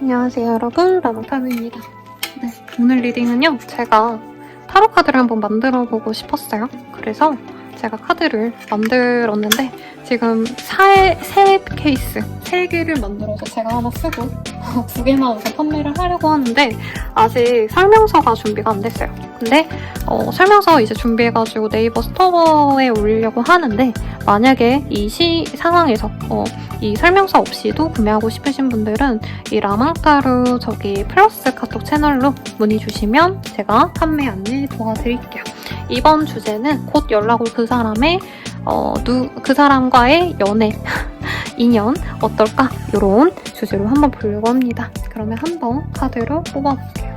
안녕하세요 여러분, 라방타로입니다. 네, 오늘 리딩은요, 제가 타로 카드를 한번 만들어보고 싶었어요. 그래서 제가 카드를 만들었는데 지금 세 케이스, 3개를 만들어서 제가 하나 쓰고 2개만 우선 판매를 하려고 하는데 아직 설명서가 준비가 안 됐어요. 근데 설명서 이제 준비해가지고 네이버 스토어에 올리려고 하는데 만약에 이 상황에서 이 설명서 없이도 구매하고 싶으신 분들은 이 라망타로 저기 플러스 카톡 채널로 문의 주시면 제가 판매 안내 도와드릴게요. 이번 주제는 곧 연락 올 그 사람의 그 사람과의 연애 인연 어떨까? 이런 주제로 한번 보려고 합니다. 그러면 한번 카드로 뽑아볼게요.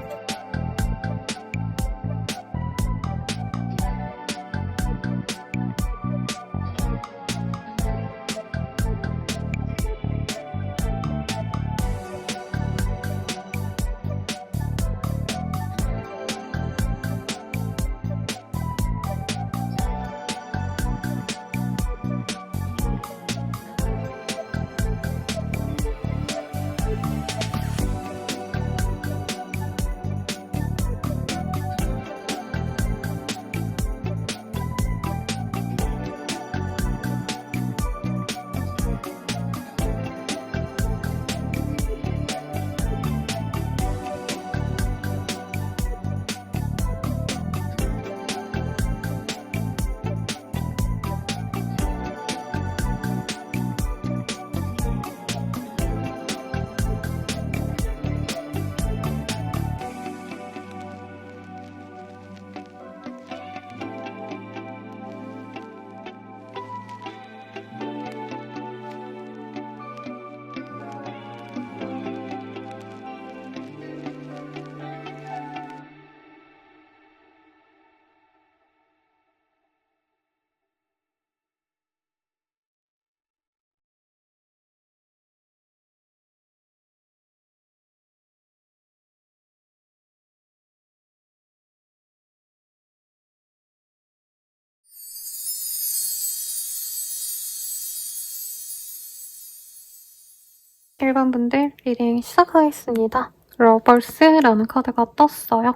일반 분들 리딩 시작하겠습니다. 러벌스라는 카드가 떴어요.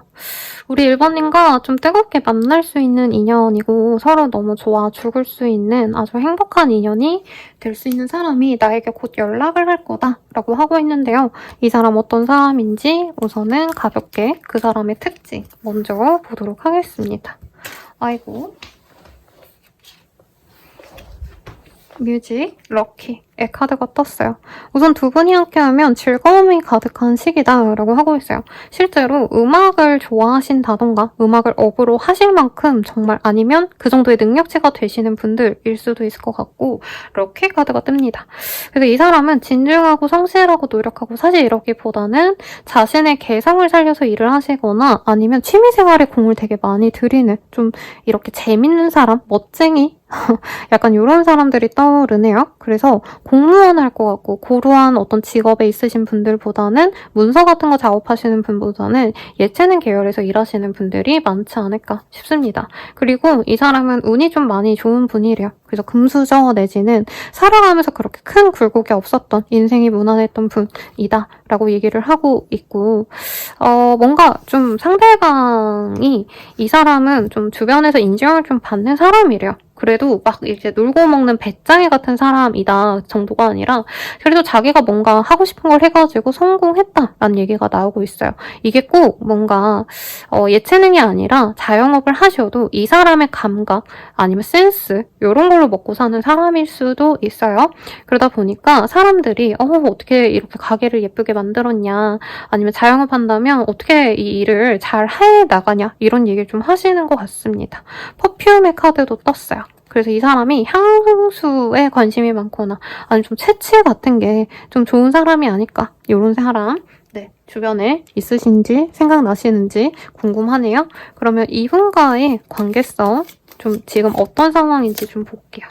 우리 1번님과 좀 뜨겁게 만날 수 있는 인연이고 서로 너무 좋아 죽을 수 있는 아주 행복한 인연이 될 수 있는 사람이 나에게 곧 연락을 할 거다 라고 하고 있는데요. 이 사람 어떤 사람인지 우선은 가볍게 그 사람의 특징 먼저 보도록 하겠습니다. 아이고, 뮤직, 럭키의 카드가 떴어요. 우선 두 분이 함께하면 즐거움이 가득한 시기다 라고 하고 있어요. 실제로 음악을 좋아하신다던가 음악을 업으로 하실 만큼 정말 아니면 그 정도의 능력치가 되시는 분들일 수도 있을 것 같고 럭키 카드가 뜹니다. 그래서 이 사람은 진중하고 성실하고 노력하고 사실 이러기보다는 자신의 개성을 살려서 일을 하시거나 아니면 취미생활에 공을 되게 많이 들이는 좀 이렇게 재밌는 사람, 멋쟁이 약간 이런 사람들이 떠오르네요. 그래서 공무원 할 것 같고 고루한 어떤 직업에 있으신 분들보다는 문서 같은 거 작업하시는 분보다는 예체능 계열에서 일하시는 분들이 많지 않을까 싶습니다. 그리고 이 사람은 운이 좀 많이 좋은 분이래요. 그래서 금수저 내지는 살아가면서 그렇게 큰 굴곡이 없었던 인생이 무난했던 분이다 라고 얘기를 하고 있고 뭔가 좀 상대방이 이 사람은 좀 주변에서 인정을 좀 받는 사람이래요. 그래도 막 이제 놀고 먹는 배짱이 같은 사람이다 정도가 아니라 그래도 자기가 뭔가 하고 싶은 걸 해가지고 성공했다라는 얘기가 나오고 있어요. 이게 꼭 뭔가 예체능이 아니라 자영업을 하셔도 이 사람의 감각 아니면 센스 이런 걸로 먹고 사는 사람일 수도 있어요. 그러다 보니까 사람들이 어떻게 이렇게 가게를 예쁘게 만들었냐 아니면 자영업 한다면 어떻게 이 일을 잘 해나가냐 이런 얘기를 좀 하시는 것 같습니다. 퍼퓸의 카드도 떴어요. 그래서 이 사람이 향수에 관심이 많거나 아니면 좀 채취 같은 게 좀 좋은 사람이 아닐까 이런 사람 네, 주변에 있으신지 생각나시는지 궁금하네요. 그러면 이분과의 관계성 좀 지금 어떤 상황인지 좀 볼게요.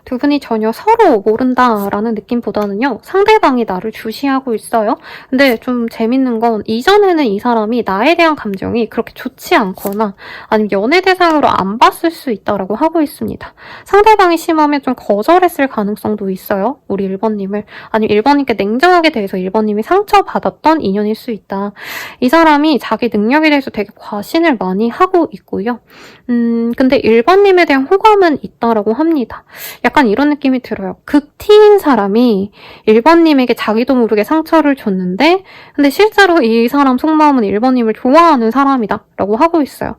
두 분이 전혀 서로 모른다라는 느낌보다는요, 상대방이 나를 주시하고 있어요. 근데 좀 재밌는 건 이전에는 이 사람이 나에 대한 감정이 그렇게 좋지 않거나 아니면 연애 대상으로 안 봤을 수 있다라고 하고 있습니다. 상대방이 심하면 좀 거절했을 가능성도 있어요. 우리 1번님을. 아니면 1번님께 냉정하게 대해서 1번님이 상처받았던 인연일 수 있다. 이 사람이 자기 능력에 대해서 되게 과신을 많이 하고 있고요. 근데 1번님에 대한 호감은 있다라고 합니다. 약간 이런 느낌이 들어요. 극T인 사람이 1번님에게 자기도 모르게 상처를 줬는데 근데 실제로 이 사람 속마음은 1번님을 좋아하는 사람이다 라고 하고 있어요.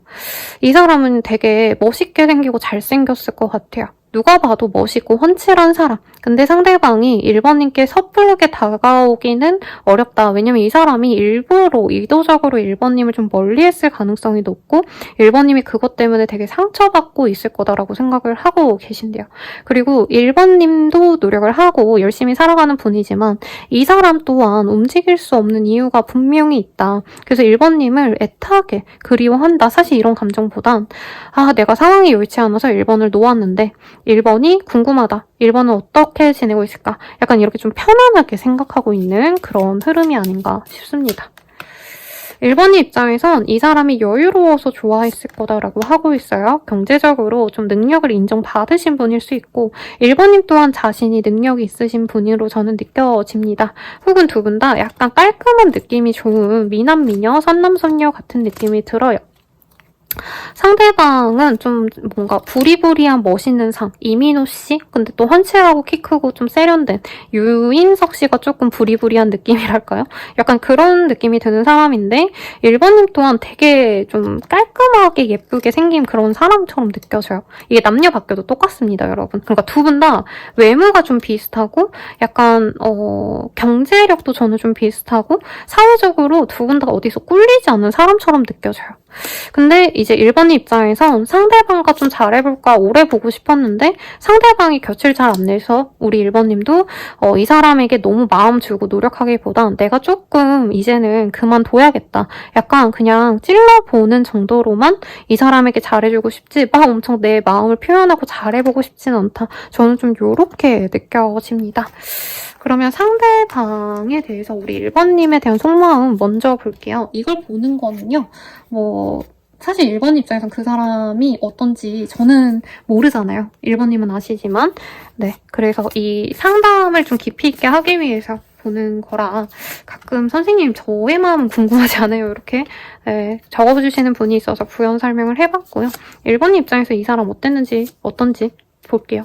이 사람은 되게 멋있게 생기고 잘생겼을 것 같아요. 누가 봐도 멋있고 훤칠한 사람. 근데 상대방이 1번님께 섣부르게 다가오기는 어렵다. 왜냐면 이 사람이 일부러 의도적으로 1번님을 좀 멀리했을 가능성이 높고 1번님이 그것 때문에 되게 상처받고 있을 거다라고 생각을 하고 계신대요. 그리고 1번님도 노력을 하고 열심히 살아가는 분이지만 이 사람 또한 움직일 수 없는 이유가 분명히 있다. 그래서 1번님을 애타게 그리워한다. 사실 이런 감정보단 내가 상황이 여의치 않아서 1번을 놓았는데 1번이 궁금하다. 1번은 어떻게 지내고 있을까? 약간 이렇게 좀 편안하게 생각하고 있는 그런 흐름이 아닌가 싶습니다. 1번의 입장에선 이 사람이 여유로워서 좋아했을 거다라고 하고 있어요. 경제적으로 좀 능력을 인정받으신 분일 수 있고 1번님 또한 자신이 능력이 있으신 분으로 저는 느껴집니다. 혹은 두 분 다 약간 깔끔한 느낌이 좋은 미남미녀, 선남선녀 같은 느낌이 들어요. 상대방은 좀 뭔가 부리부리한 멋있는 상, 이민호 씨? 근데 또 훤칠하고 키 크고 좀 세련된 유인석 씨가 조금 부리부리한 느낌이랄까요? 약간 그런 느낌이 드는 사람인데 1번님 또한 되게 좀 깔끔하게 예쁘게 생긴 그런 사람처럼 느껴져요. 이게 남녀 바뀌어도 똑같습니다, 여러분. 그러니까 두 분 다 외모가 좀 비슷하고 약간 경제력도 저는 좀 비슷하고 사회적으로 두 분 다 어디서 꿀리지 않는 사람처럼 느껴져요. 근데 이제 1번 입장에선 상대방과 좀 잘해볼까 오래 보고 싶었는데 상대방이 곁을 잘 안 내서 우리 1번님도 이 사람에게 너무 마음 주고 노력하기보단 내가 조금 이제는 그만둬야겠다. 약간 그냥 찔러보는 정도로만 이 사람에게 잘해주고 싶지 막 엄청 내 마음을 표현하고 잘해보고 싶진 않다. 저는 좀 요렇게 느껴집니다. 그러면 상대방에 대해서 우리 1번님에 대한 속마음 먼저 볼게요. 이걸 보는 거는요. 사실 1번 입장에선 그 사람이 어떤지 저는 모르잖아요. 1번님은 아시지만. 네. 그래서 이 상담을 좀 깊이 있게 하기 위해서 보는 거라 가끔 선생님 저의 마음은 궁금하지 않아요. 이렇게 적어주시는 분이 있어서 부연 설명을 해봤고요. 1번 입장에서 이 사람 어떤지 볼게요.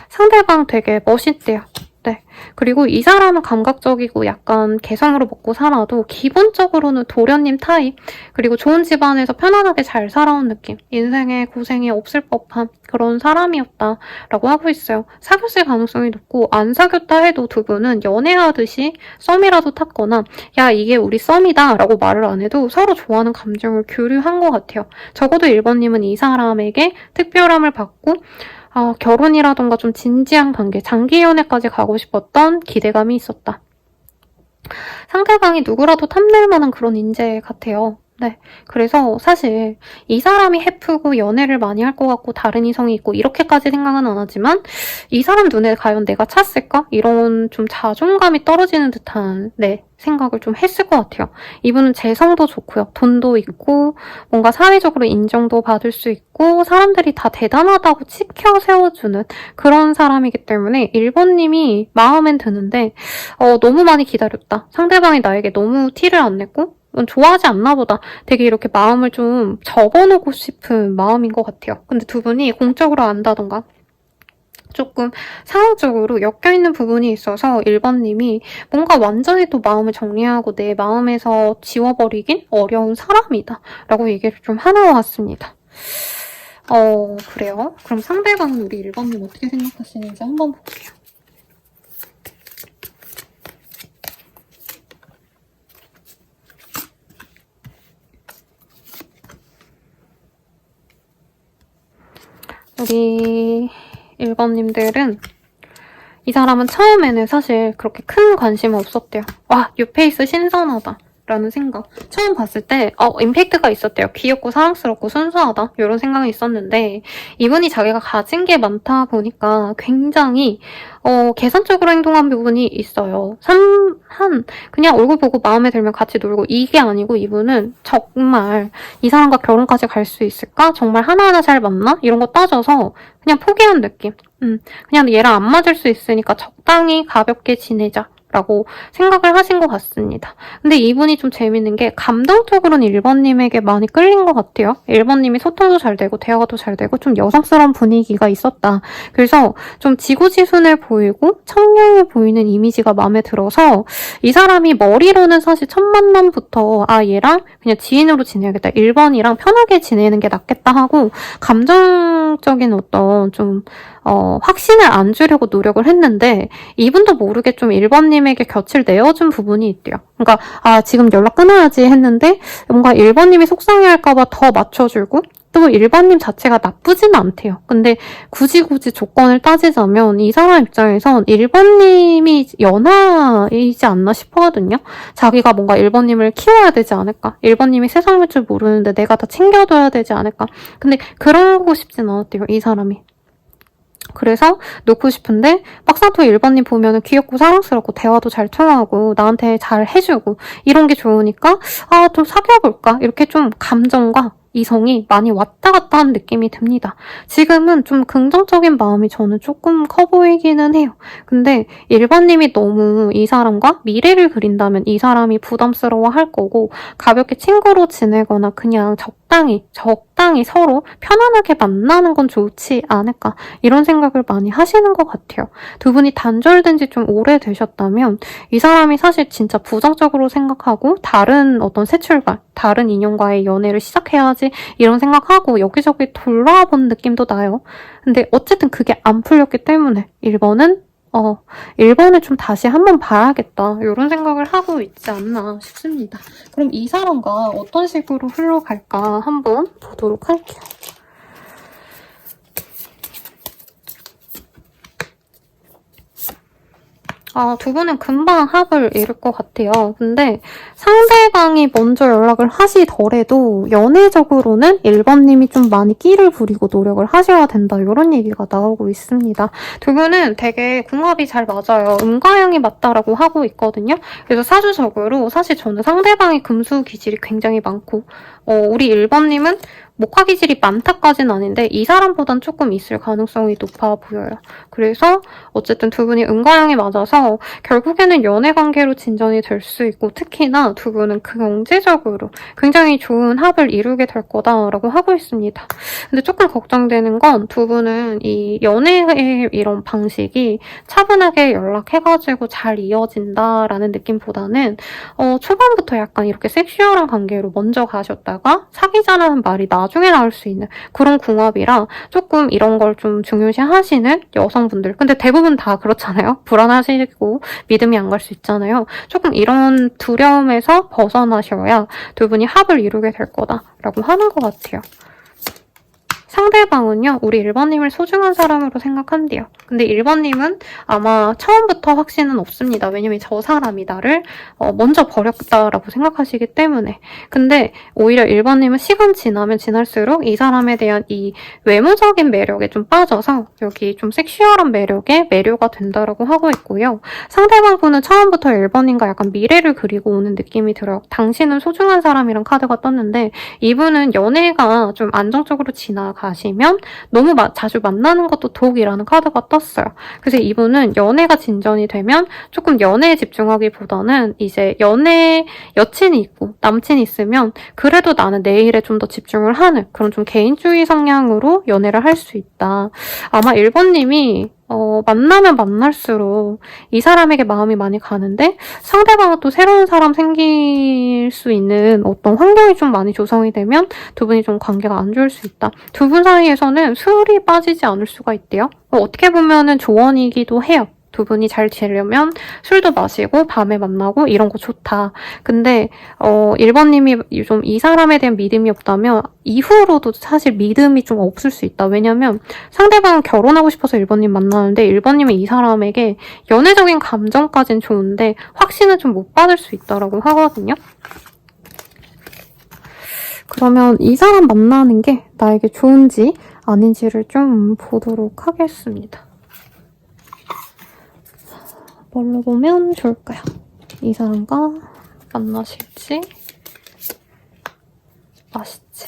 상대방 되게 멋있대요. 네. 그리고 이 사람은 감각적이고 약간 개성으로 먹고 살아도 기본적으로는 도련님 타입, 그리고 좋은 집안에서 편안하게 잘 살아온 느낌, 인생에 고생이 없을 법한 그런 사람이었다라고 하고 있어요. 사귀었을 가능성이 높고 안 사귀었다 해도 두 분은 연애하듯이 썸이라도 탔거나 야 이게 우리 썸이다 라고 말을 안 해도 서로 좋아하는 감정을 교류한 것 같아요. 적어도 1번님은 이 사람에게 특별함을 받고 결혼이라던가 좀 진지한 관계, 장기 연애까지 가고 싶었던 기대감이 있었다. 상대방이 누구라도 탐낼 만한 그런 인재 같아요. 네. 그래서 사실 이 사람이 해프고 연애를 많이 할 것 같고 다른 이성이 있고 이렇게까지 생각은 안 하지만 이 사람 눈에 과연 내가 찼을까? 이런 좀 자존감이 떨어지는 듯한 생각을 좀 했을 것 같아요. 이분은 재성도 좋고요. 돈도 있고 뭔가 사회적으로 인정도 받을 수 있고 사람들이 다 대단하다고 치켜 세워주는 그런 사람이기 때문에 1번님이 마음엔 드는데 너무 많이 기다렸다. 상대방이 나에게 너무 티를 안 냈고 좋아하지 않나 보다. 되게 이렇게 마음을 좀 접어놓고 싶은 마음인 것 같아요. 근데 두 분이 공적으로 안다던가 조금 상황적으로 엮여있는 부분이 있어서 1번님이 뭔가 완전히 또 마음을 정리하고 내 마음에서 지워버리긴 어려운 사람이다 라고 얘기를 좀 하는 것 같습니다. 그래요. 그럼 상대방은 우리 1번님 어떻게 생각하시는지 한번 볼게요. 우리 1번님들은 이 사람은 처음에는 사실 그렇게 큰 관심은 없었대요. 와, 뉴페이스 신선하다 라는 생각. 처음 봤을 때 임팩트가 있었대요. 귀엽고 사랑스럽고 순수하다 이런 생각이 있었는데 이분이 자기가 가진 게 많다 보니까 굉장히 계산적으로 행동한 부분이 있어요. 그냥 얼굴 보고 마음에 들면 같이 놀고 이게 아니고 이분은 정말 이 사람과 결혼까지 갈 수 있을까? 정말 하나하나 잘 맞나? 이런 거 따져서 그냥 포기한 느낌. 그냥 얘랑 안 맞을 수 있으니까 적당히 가볍게 지내자. 라고 생각을 하신 것 같습니다. 근데 이분이 좀 재밌는 게 감정적으로는 1번님에게 많이 끌린 것 같아요. 1번님이 소통도 잘 되고 대화도 잘 되고 좀 여성스러운 분위기가 있었다. 그래서 좀 지고지순해 보이고 청량해 보이는 이미지가 마음에 들어서 이 사람이 머리로는 사실 첫 만남부터 얘랑 그냥 지인으로 지내야겠다. 1번이랑 편하게 지내는 게 낫겠다 하고 감정적인 어떤 좀 확신을 안 주려고 노력을 했는데 이분도 모르게 좀 1번님에게 곁을 내어준 부분이 있대요. 그러니까 지금 연락 끊어야지 했는데 뭔가 1번님이 속상해할까 봐 더 맞춰주고 또 1번님 자체가 나쁘진 않대요. 근데 굳이 조건을 따지자면 이 사람 입장에선 1번님이 연하이지 않나 싶거든요. 자기가 뭔가 1번님을 키워야 되지 않을까. 1번님이 세상 볼 줄 모르는데 내가 다 챙겨둬야 되지 않을까. 근데 그러고 싶진 않았대요. 이 사람이. 그래서 놓고 싶은데 막상 또 1번님 보면은 귀엽고 사랑스럽고 대화도 잘 통하고 나한테 잘 해주고 이런 게 좋으니까 좀 사귀어볼까 이렇게 좀 감정과 이성이 많이 왔다 갔다 하는 느낌이 듭니다. 지금은 좀 긍정적인 마음이 저는 조금 커 보이기는 해요. 근데 1번님이 너무 이 사람과 미래를 그린다면 이 사람이 부담스러워 할 거고 가볍게 친구로 지내거나 그냥 적당히 서로 편안하게 만나는 건 좋지 않을까 이런 생각을 많이 하시는 것 같아요. 두 분이 단절된 지 좀 오래되셨다면 이 사람이 사실 진짜 부정적으로 생각하고 다른 어떤 새 출발, 다른 인연과의 연애를 시작해야지 이런 생각하고 여기저기 돌아와 본 느낌도 나요. 근데 어쨌든 그게 안 풀렸기 때문에 1번은 좀 다시 한번 봐야겠다. 이런 생각을 하고 있지 않나 싶습니다. 그럼 이 사람과 어떤 식으로 흘러갈까 한번 보도록 할게요. 두 분은 금방 합을 이룰 것 같아요. 근데 상대방이 먼저 연락을 하시더라도 연애적으로는 1번님이 좀 많이 끼를 부리고 노력을 하셔야 된다. 이런 얘기가 나오고 있습니다. 두 분은 되게 궁합이 잘 맞아요. 음가양이 맞다라고 하고 있거든요. 그래서 사주적으로 사실 저는 상대방의 금수 기질이 굉장히 많고 우리 1번님은 목화 기질이 많다까지는 아닌데 이 사람보단 조금 있을 가능성이 높아 보여요. 그래서 어쨌든 두 분이 음가양이 맞아서 결국에는 연애 관계로 진전이 될 수 있고 특히나 두 분은 경제적으로 굉장히 좋은 합을 이루게 될 거다라고 하고 있습니다. 근데 조금 걱정되는 건 두 분은 이 연애의 이런 방식이 차분하게 연락해가지고 잘 이어진다라는 느낌보다는 초반부터 약간 이렇게 섹슈얼한 관계로 먼저 가셨다가 사귀자라는 말이 나중에 나올 수 있는 그런 궁합이라 조금 이런 걸 좀 중요시 하시는 여성분들 근데 대부분 다 그렇잖아요. 불안하시고 믿음이 안 갈 수 있잖아요. 조금 이런 두려움에서 벗어나셔야 두 분이 합을 이루게 될 거다라고 하는 것 같아요. 상대방은요, 우리 1번님을 소중한 사람으로 생각한대요. 근데 1번님은 아마 처음부터 확신은 없습니다. 왜냐면 저 사람이 나를 먼저 버렸다라고 생각하시기 때문에. 근데 오히려 1번님은 시간 지나면 지날수록 이 사람에 대한 이 외모적인 매력에 좀 빠져서 여기 좀 섹슈얼한 매력에 매료가 된다라고 하고 있고요. 상대방 분은 처음부터 1번님과 약간 미래를 그리고 오는 느낌이 들어요. 당신은 소중한 사람이란 카드가 떴는데 이분은 연애가 좀 안정적으로 지나가시면 너무 자주 만나는 것도 독이라는 카드가 떴어요. 그래서 이분은 연애가 진전이 되면 조금 연애에 집중하기보다는 이제 여친이 있고 남친이 있으면 그래도 나는 내 일에 좀 더 집중을 하는 그런 좀 개인주의 성향으로 연애를 할 수 있다. 아마 1번님이 만나면 만날수록 이 사람에게 마음이 많이 가는데 상대방은 또 새로운 사람 생길 수 있는 어떤 환경이 좀 많이 조성이 되면 두 분이 좀 관계가 안 좋을 수 있다. 두 분 사이에서는 술이 빠지지 않을 수가 있대요. 어떻게 보면은 조언이기도 해요. 두 분이 잘 지내려면 술도 마시고 밤에 만나고 이런 거 좋다. 근데 1번님이 좀 이 사람에 대한 믿음이 없다면 이후로도 사실 믿음이 좀 없을 수 있다. 왜냐면 상대방은 결혼하고 싶어서 1번님 만나는데 1번님은 이 사람에게 연애적인 감정까진 좋은데 확신을 좀 못 받을 수 있다라고 하거든요. 그러면 이 사람 만나는 게 나에게 좋은지 아닌지를 좀 보도록 하겠습니다. 뭘로 보면 좋을까요? 이 사람과 만나실지 맛있지.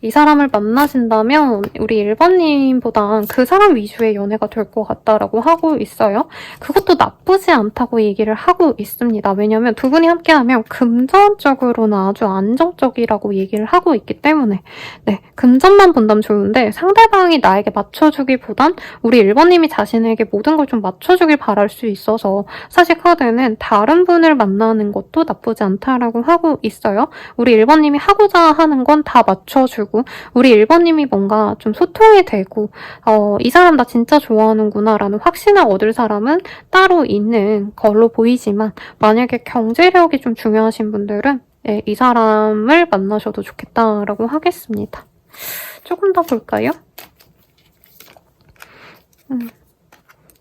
이 사람을 만나신다면 우리 1번님보단 그 사람 위주의 연애가 될 것 같다라고 하고 있어요. 그것도 나쁘지 않다고 얘기를 하고 있습니다. 왜냐면 두 분이 함께하면 금전적으로는 아주 안정적이라고 얘기를 하고 있기 때문에 네, 금전만 본다면 좋은데 상대방이 나에게 맞춰주기보단 우리 1번님이 자신에게 모든 걸 좀 맞춰주길 바랄 수 있어서 사실 카드는 다른 분을 만나는 것도 나쁘지 않다라고 하고 있어요. 우리 1번님이 하고자 하는 건 다 맞춰주고 우리 1번님이 뭔가 좀 소통이 되고 이 사람 나 진짜 좋아하는구나 라는 확신을 얻을 사람은 따로 있는 걸로 보이지만 만약에 경제력이 좀 중요하신 분들은 네, 이 사람을 만나셔도 좋겠다라고 하겠습니다. 조금 더 볼까요?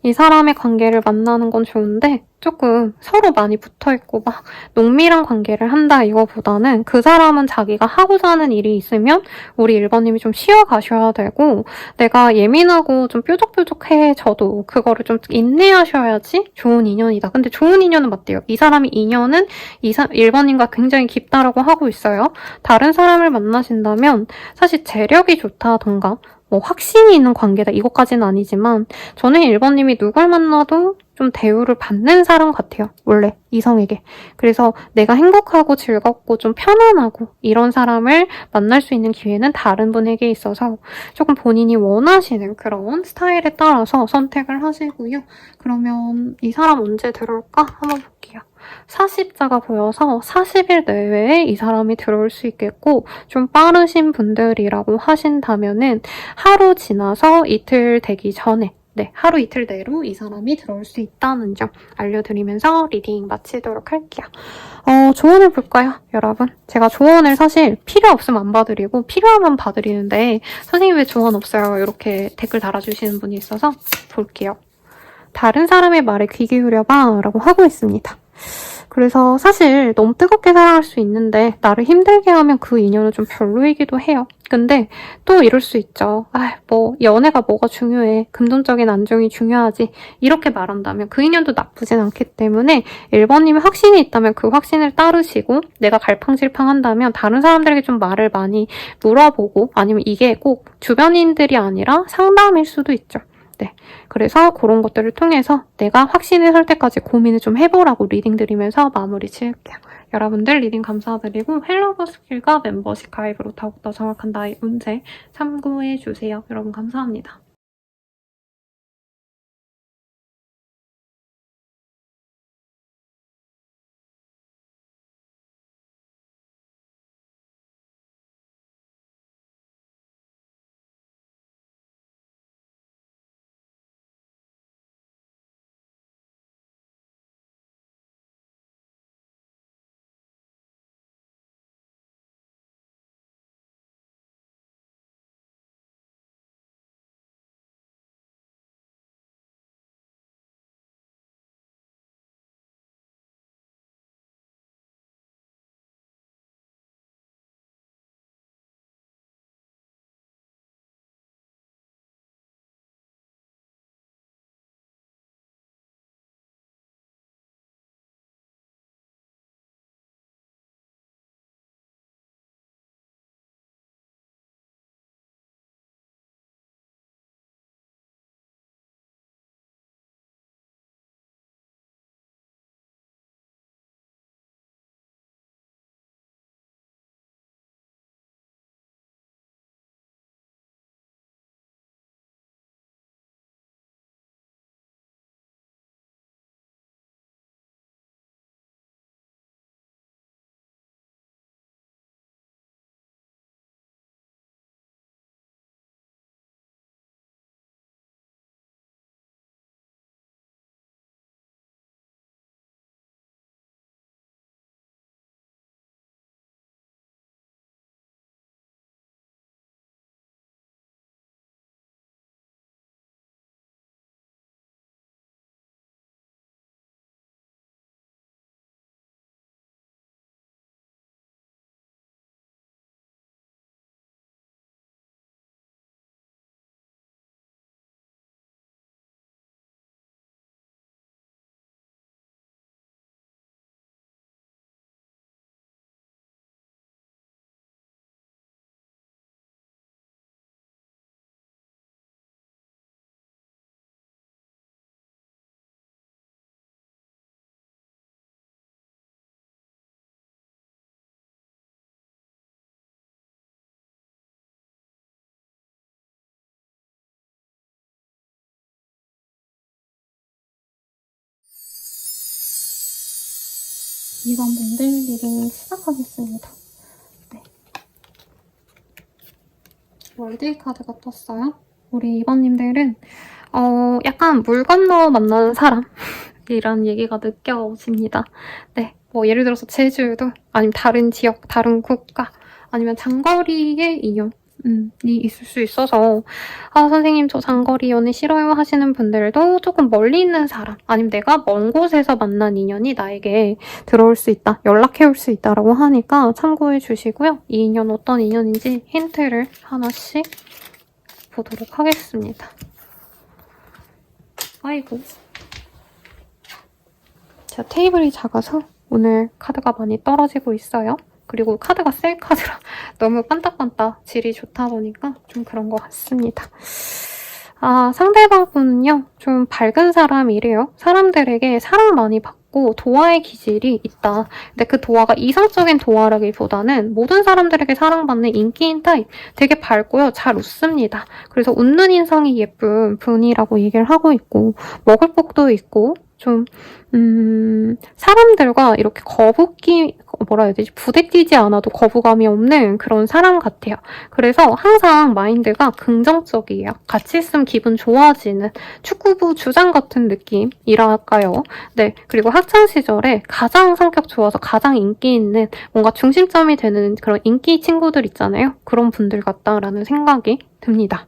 이 사람의 관계를 만나는 건 좋은데 조금 서로 많이 붙어있고 막 농밀한 관계를 한다 이거보다는 그 사람은 자기가 하고자 하는 일이 있으면 우리 1번님이 좀 쉬어가셔야 되고 내가 예민하고 좀 뾰족뾰족해져도 그거를 좀 인내하셔야지 좋은 인연이다. 근데 좋은 인연은 맞대요. 이 사람이 인연은 1번님과 굉장히 깊다라고 하고 있어요. 다른 사람을 만나신다면 사실 재력이 좋다던가 뭐 확신이 있는 관계다 이것까지는 아니지만 저는 1번님이 누굴 만나도 좀 대우를 받는 사람 같아요. 원래 이성에게. 그래서 내가 행복하고 즐겁고 좀 편안하고 이런 사람을 만날 수 있는 기회는 다른 분에게 있어서 조금 본인이 원하시는 그런 스타일에 따라서 선택을 하시고요. 그러면 이 사람 언제 들어올까? 한번 볼게요. 40자가 보여서 40일 내외에 이 사람이 들어올 수 있겠고 좀 빠르신 분들이라고 하신다면은 하루 지나서 이틀 되기 전에 네, 하루 이틀 내로 이 사람이 들어올 수 있다는 점 알려드리면서 리딩 마치도록 할게요. 조언을 볼까요, 여러분? 제가 조언을 사실 필요 없으면 안 봐드리고 필요하면 봐드리는데 선생님 왜 조언 없어요? 이렇게 댓글 달아주시는 분이 있어서 볼게요. 다른 사람의 말에 귀 기울여봐 라고 하고 있습니다. 그래서 사실 너무 뜨겁게 사랑할 수 있는데 나를 힘들게 하면 그 인연은 좀 별로이기도 해요. 근데 또 이럴 수 있죠. 뭐 연애가 뭐가 중요해. 금전적인 안정이 중요하지. 이렇게 말한다면 그 인연도 나쁘진 않기 때문에 1번님이 확신이 있다면 그 확신을 따르시고 내가 갈팡질팡한다면 다른 사람들에게 좀 말을 많이 물어보고 아니면 이게 꼭 주변인들이 아니라 상담일 수도 있죠. 네, 그래서 그런 것들을 통해서 내가 확신을 설 때까지 고민을 좀 해보라고 리딩 드리면서 마무리 지을게요. 여러분들 리딩 감사드리고 헬로버 스킬과 멤버십 가입으로 더욱더 정확한 나의 운세 참고해주세요. 여러분 감사합니다. 2번 분들 리딩 시작하겠습니다. 네. 월드 카드가 떴어요. 우리 2번님들은 약간 물 건너 만나는 사람 이런 얘기가 느껴집니다. 네, 뭐 예를 들어서 제주도 아니면 다른 지역, 다른 국가 아니면 장거리의 인연이 있을 수 있어서 선생님 저 장거리 연애 싫어요 하시는 분들도 조금 멀리 있는 사람 아니면 내가 먼 곳에서 만난 인연이 나에게 들어올 수 있다, 연락해올 수 있다라고 하니까 참고해 주시고요. 이 인연 어떤 인연인지 힌트를 하나씩 보도록 하겠습니다. 아이고, 제가 테이블이 작아서 오늘 카드가 많이 떨어지고 있어요. 그리고 카드가 셀 카드라 너무 반딱반딱 질이 좋다 보니까 좀 그런 것 같습니다. 상대방 분은요, 좀 밝은 사람이래요. 사람들에게 사랑 많이 받고 도화의 기질이 있다. 근데 그 도화가 이성적인 도화라기보다는 모든 사람들에게 사랑받는 인기인 타입. 되게 밝고요, 잘 웃습니다. 그래서 웃는 인상이 예쁜 분이라고 얘기를 하고 있고, 먹을 복도 있고, 좀 사람들과 이렇게 뭐라 해야 되지? 부대끼지 않아도 거부감이 없는 그런 사람 같아요. 그래서 항상 마인드가 긍정적이에요. 같이 있으면 기분 좋아지는 축구부 주장 같은 느낌이랄까요. 네, 그리고 학창시절에 가장 성격 좋아서 가장 인기 있는 뭔가 중심점이 되는 그런 인기 친구들 있잖아요. 그런 분들 같다라는 생각이 듭니다.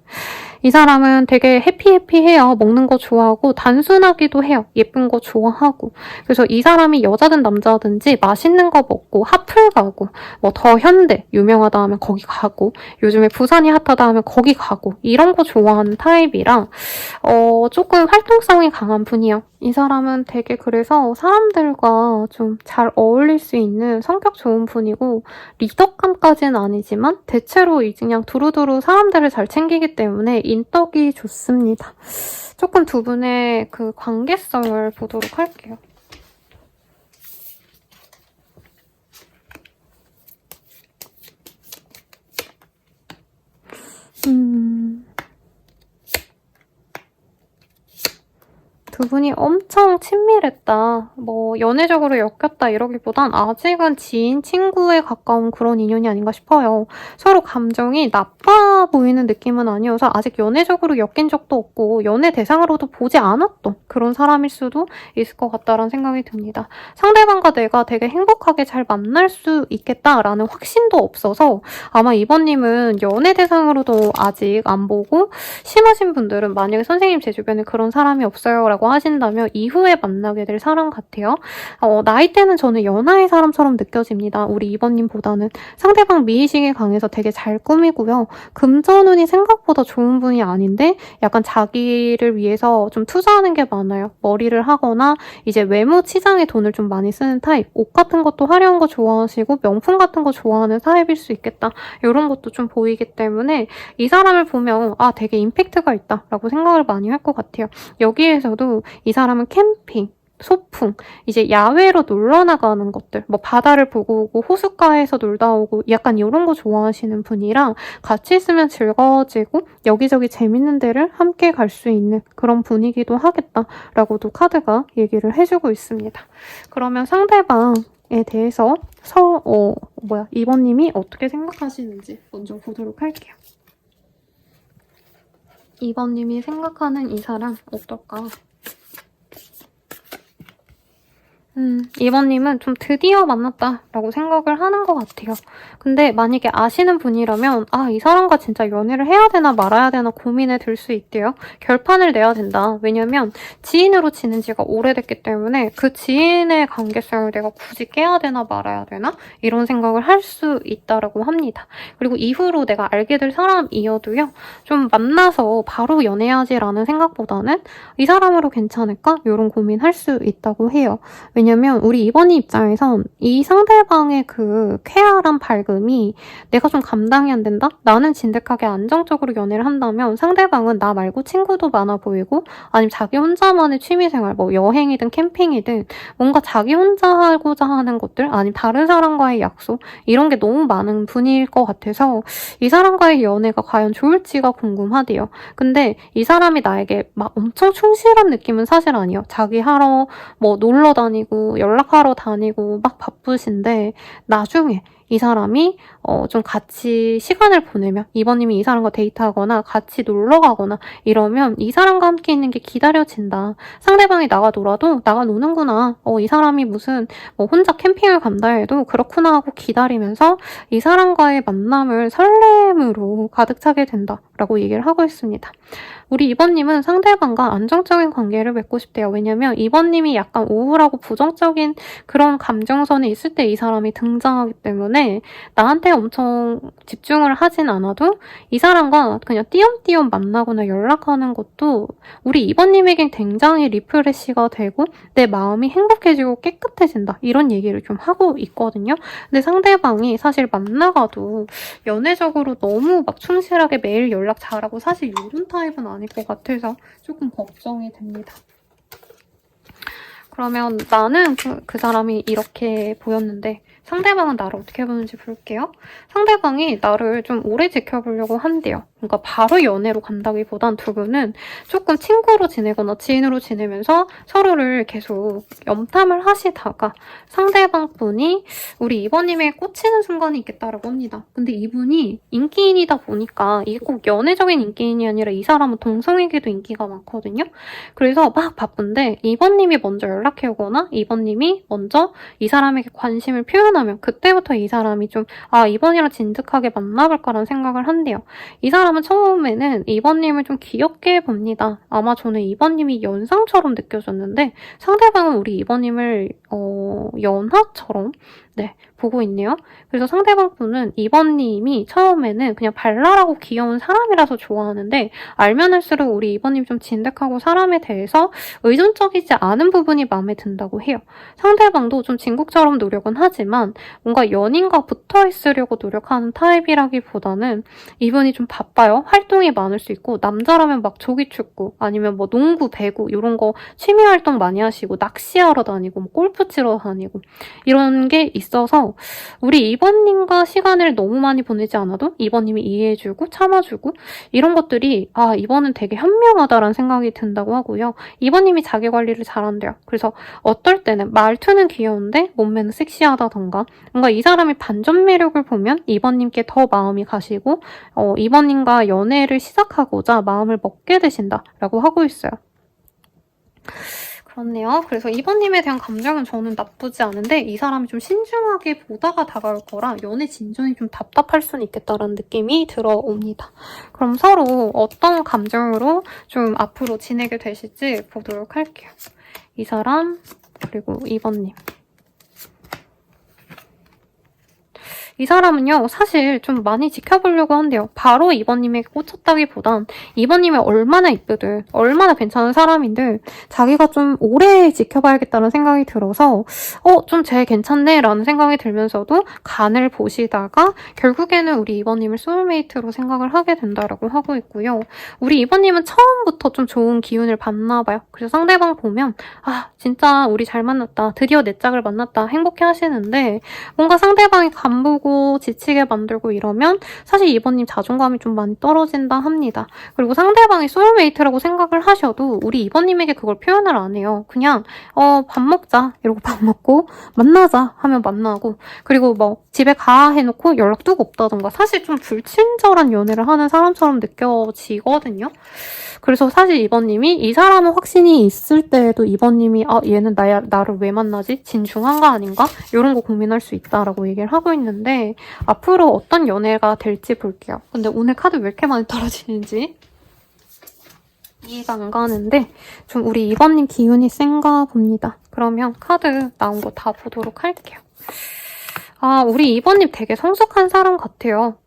이 사람은 되게 해피해요. 먹는 거 좋아하고 단순하기도 해요. 예쁜 거 좋아하고. 그래서 이 사람이 여자든 남자든지 맛있는 거 먹고 핫플 가고 뭐 더 현대 유명하다 하면 거기 가고 요즘에 부산이 핫하다 하면 거기 가고 이런 거 좋아하는 타입이라 조금 활동성이 강한 분이에요. 이 사람은 되게 그래서 사람들과 좀 잘 어울릴 수 있는 성격 좋은 분이고 리더감까지는 아니지만 대체로 그냥 두루두루 사람들을 잘 챙기기 때문에 인덕이 좋습니다. 조금 두 분의 그 관계성을 보도록 할게요. 두 분이 엄청 친밀했다, 뭐 연애적으로 엮였다 이러기보단 아직은 지인, 친구에 가까운 그런 인연이 아닌가 싶어요. 서로 감정이 나빠 보이는 느낌은 아니어서 아직 연애적으로 엮인 적도 없고 연애 대상으로도 보지 않았던 그런 사람일 수도 있을 것 같다라는 생각이 듭니다. 상대방과 내가 되게 행복하게 잘 만날 수 있겠다라는 확신도 없어서 아마 이번님은 연애 대상으로도 아직 안 보고, 심하신 분들은 만약에 선생님 제 주변에 그런 사람이 없어요 라고 하신다면 이후에 만나게 될 사람 같아요. 나이대는 저는 연하의 사람처럼 느껴집니다. 우리 2번님보다는 상대방 미의식이 강해서 되게 잘 꾸미고요. 금전운이 생각보다 좋은 분이 아닌데 약간 자기를 위해서 좀 투자하는 게 많아요. 머리를 하거나 이제 외모 치장에 돈을 좀 많이 쓰는 타입. 옷 같은 것도 화려한 거 좋아하시고 명품 같은 거 좋아하는 타입일 수 있겠다. 이런 것도 좀 보이기 때문에 이 사람을 보면 되게 임팩트가 있다 라고 생각을 많이 할 것 같아요. 여기에서도 이 사람은 캠핑, 소풍, 이제 야외로 놀러 나가는 것들, 뭐 바다를 보고 오고 호숫가에서 놀다 오고 약간 이런 거 좋아하시는 분이랑 같이 있으면 즐거워지고 여기저기 재밌는 데를 함께 갈 수 있는 그런 분위기도 하겠다라고도 카드가 얘기를 해주고 있습니다. 그러면 상대방에 대해서 2번님이 어떻게 생각하시는지 먼저 보도록 할게요. 2번님이 생각하는 이 사람 어떨까? 2번님은 좀 드디어 만났다라고 생각을 하는 것 같아요. 근데 만약에 아시는 분이라면 이 사람과 진짜 연애를 해야 되나 말아야 되나 고민에 들 수 있대요. 결판을 내야 된다. 왜냐면 지인으로 지낸 지가 오래됐기 때문에 그 지인의 관계성을 내가 굳이 깨야 되나 말아야 되나? 이런 생각을 할 수 있다라고 합니다. 그리고 이후로 내가 알게 될 사람이어도요. 좀 만나서 바로 연애하지라는 생각보다는 이 사람으로 괜찮을까? 이런 고민할 수 있다고 해요. 왜냐면 우리 2번이 입장에선 이 상대방의 그 쾌활한 밝음 자금이 내가 좀 감당이 안 된다? 나는 진득하게 안정적으로 연애를 한다면 상대방은 나 말고 친구도 많아 보이고 아니면 자기 혼자만의 취미생활, 뭐 여행이든 캠핑이든 뭔가 자기 혼자 하고자 하는 것들 아니면 다른 사람과의 약속 이런 게 너무 많은 분일 것 같아서 이 사람과의 연애가 과연 좋을지가 궁금하대요. 근데 이 사람이 나에게 막 엄청 충실한 느낌은 사실 아니에요. 자기 하러 뭐 놀러 다니고 연락하러 다니고 막 바쁘신데 나중에 이 사람이 좀 같이 시간을 보내면 이번님이 이 사람과 데이트하거나 같이 놀러 가거나 이러면 이 사람과 함께 있는 게 기다려진다. 상대방이 나가 놀아도 나가 노는구나. 이 사람이 무슨 뭐 혼자 캠핑을 간다 해도 그렇구나 하고 기다리면서 이 사람과의 만남을 설렘으로 가득 차게 된다라고 얘기를 하고 있습니다. 우리 이번님은 상대방과 안정적인 관계를 맺고 싶대요. 왜냐면 이번님이 약간 우울하고 부정적인 그런 감정선에 있을 때 이 사람이 등장하기 때문에 나한테 엄청 집중을 하진 않아도 이 사람과 그냥 띄엄띄엄 만나거나 연락하는 것도 우리 이번님에겐 굉장히 리프레시가 되고 내 마음이 행복해지고 깨끗해진다. 이런 얘기를 좀 하고 있거든요. 근데 상대방이 사실 만나가도 연애적으로 너무 막 충실하게 매일 연락 잘하고 사실 이런 타입은 아닐 것 같아서 조금 걱정이 됩니다. 그러면 나는 그 사람이 이렇게 보였는데 상대방은 나를 어떻게 보는지 볼게요. 상대방이 나를 좀 오래 지켜보려고 한대요. 그러니까 바로 연애로 간다기보단 두 분은 조금 친구로 지내거나 지인으로 지내면서 서로를 계속 염탐을 하시다가 상대방 분이 우리 이번님에 꽂히는 순간이 있겠다라고 합니다. 근데 이분이 인기인이다 보니까 이게 꼭 연애적인 인기인이 아니라 이 사람은 동성에게도 인기가 많거든요. 그래서 막 바쁜데 이번님이 먼저 연락해 오거나 이번님이 먼저 이 사람에게 관심을 표현하면 그때부터 이 사람이 좀 이번이랑 진득하게 만나볼까라는 생각을 한대요. 이 사람은 처음에는 이번님을 좀 귀엽게 봅니다. 아마 저는 이번님이 연상처럼 느껴졌는데 상대방은 우리 이번님을 연하처럼 보고 있네요. 그래서 상대방 분은 이번님이 처음에는 그냥 발랄하고 귀여운 사람이라서 좋아하는데 알면 할수록 우리 이번님 좀 진득하고 사람에 대해서 의존적이지 않은 부분이 마음에 든다고 해요. 상대방도 좀 진국처럼 노력은 하지만 뭔가 연인과 붙어 있으려고 노력하는 타입이라기보다는 이분이 좀 바빠요. 활동이 많을 수 있고 남자라면 막 조기축구 아니면 뭐 농구, 배구 이런 거 취미 활동 많이 하시고 낚시하러 다니고 뭐 골프 치러 다니고 이런 게 있어서 우리 이번님과 시간을 너무 많이 보내지 않아도 이번님이 이해해주고 참아주고 이런 것들이 이번은 되게 현명하다라는 생각이 든다고 하고요. 이번님이 자기 관리를 잘한대요. 그래서 어떨 때는 말투는 귀여운데 몸매는 섹시하다던가 뭔가 이 사람의 반전 매력을 보면 이번님께 더 마음이 가시고 이번님과 연애를 시작하고자 마음을 먹게 되신다라고 하고 있어요. 그렇네요. 그래서 이번님에 대한 감정은 저는 나쁘지 않은데 이 사람이 좀 신중하게 보다가 다가올 거라 연애 진전이 좀 답답할 수는 있겠다라는 느낌이 들어옵니다. 그럼 서로 어떤 감정으로 좀 앞으로 지내게 되실지 보도록 할게요. 이 사람 그리고 이번님. 이 사람은요, 사실 좀 많이 지켜보려고 한대요. 바로 이번님에게 꽂혔다기보단 이번님이 얼마나 이쁘든, 얼마나 괜찮은 사람인들 자기가 좀 오래 지켜봐야겠다는 생각이 들어서 좀 쟤 괜찮네 라는 생각이 들면서도 간을 보시다가 결국에는 우리 이번님을 소울메이트로 생각을 하게 된다라고 하고 있고요. 우리 이번님은 처음부터 좀 좋은 기운을 받나 봐요. 그래서 상대방 보면 진짜 우리 잘 만났다. 드디어 내 짝을 만났다. 행복해 하시는데 뭔가 상대방이 간보고 지치게 만들고 이러면 사실 이번님 자존감이 좀 많이 떨어진다 합니다. 그리고 상대방이 소울메이트라고 생각을 하셔도 우리 이번님에게 그걸 표현을 안 해요. 그냥 밥 먹자 이러고 밥 먹고 만나자 하면 만나고 그리고 뭐 집에 가 해놓고 연락 뚝 없다던가 사실 좀 불친절한 연애를 하는 사람처럼 느껴지거든요. 그래서 사실 이번님이 이 사람은 확신이 있을 때에도 이번님이 얘는 나를 왜 만나지? 진중한 거 아닌가? 이런 거 고민할 수 있다라고 얘기를 하고 있는데 앞으로 어떤 연애가 될지 볼게요. 근데 오늘 카드 왜 이렇게 많이 떨어지는지 이해가 안 가는데 좀 우리 이번님 기운이 센가 봅니다. 그러면 카드 나온 거 다 보도록 할게요. 우리 이번님 되게 성숙한 사람 같아요.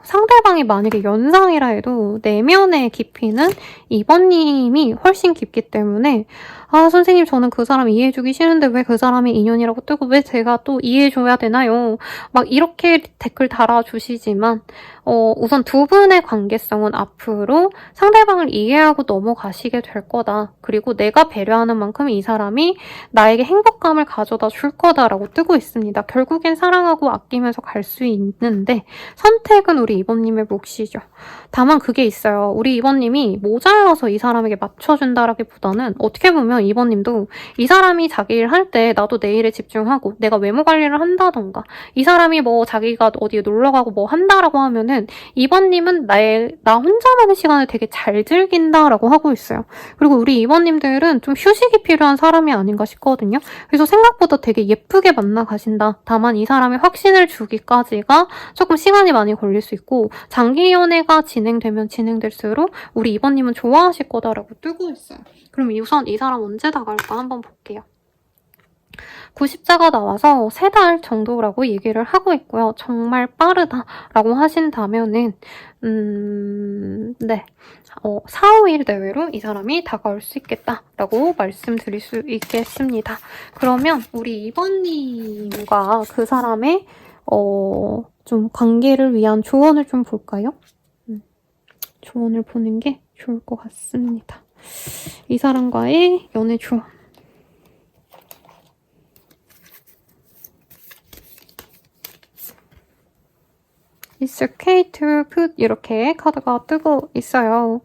상대방이 만약에 연상이라 해도 내면의 깊이는 이번님이 훨씬 깊기 때문에 선생님 저는 그 사람 이해해주기 싫은데 왜 그 사람이 인연이라고 뜨고 왜 제가 또 이해해줘야 되나요? 막 이렇게 댓글 달아주시지만 우선 두 분의 관계성은 앞으로 상대방을 이해하고 넘어가시게 될 거다. 그리고 내가 배려하는 만큼 이 사람이 나에게 행복감을 가져다 줄 거다라고 뜨고 있습니다. 결국엔 사랑하고 아끼면서 갈 수 있는데 선택은 우리 이번님의 몫이죠. 다만 그게 있어요. 우리 이번님이 모자라서 이 사람에게 맞춰준다라기보다는 어떻게 보면 이번님도 이 사람이 자기 일 할 때 나도 내 일에 집중하고 내가 외모 관리를 한다던가 이 사람이 뭐 자기가 어디에 놀러 가고 뭐 한다라고 하면은 이번님은 나 혼자만의 시간을 되게 잘 즐긴다라고 하고 있어요. 그리고 우리 이번님들은 좀 휴식이 필요한 사람이 아닌가 싶거든요. 그래서 생각보다 되게 예쁘게 만나 가신다. 다만 이 사람이 확신을 주기까지가 조금 시간이 많이 걸릴 수 있고 장기 연애가 진행되면 진행될수록 우리 이번님은 좋아하실 거다라고 뜨고 있어요. 그럼 우선 이 사람 언제 다가올까 한번 볼게요. 90자가 나와서 3달 정도라고 얘기를 하고 있고요. 정말 빠르다라고 하신다면은 네. 4, 5일 내외로 이 사람이 다가올 수 있겠다라고 말씀드릴 수 있겠습니다. 그러면 우리 이번님과 그 사람의 좀 관계를 위한 조언을 좀 볼까요? 조언을 보는 게 좋을 것 같습니다. 이 사람과의 연애 조언. It's okay to put 이렇게 카드가 뜨고 있어요.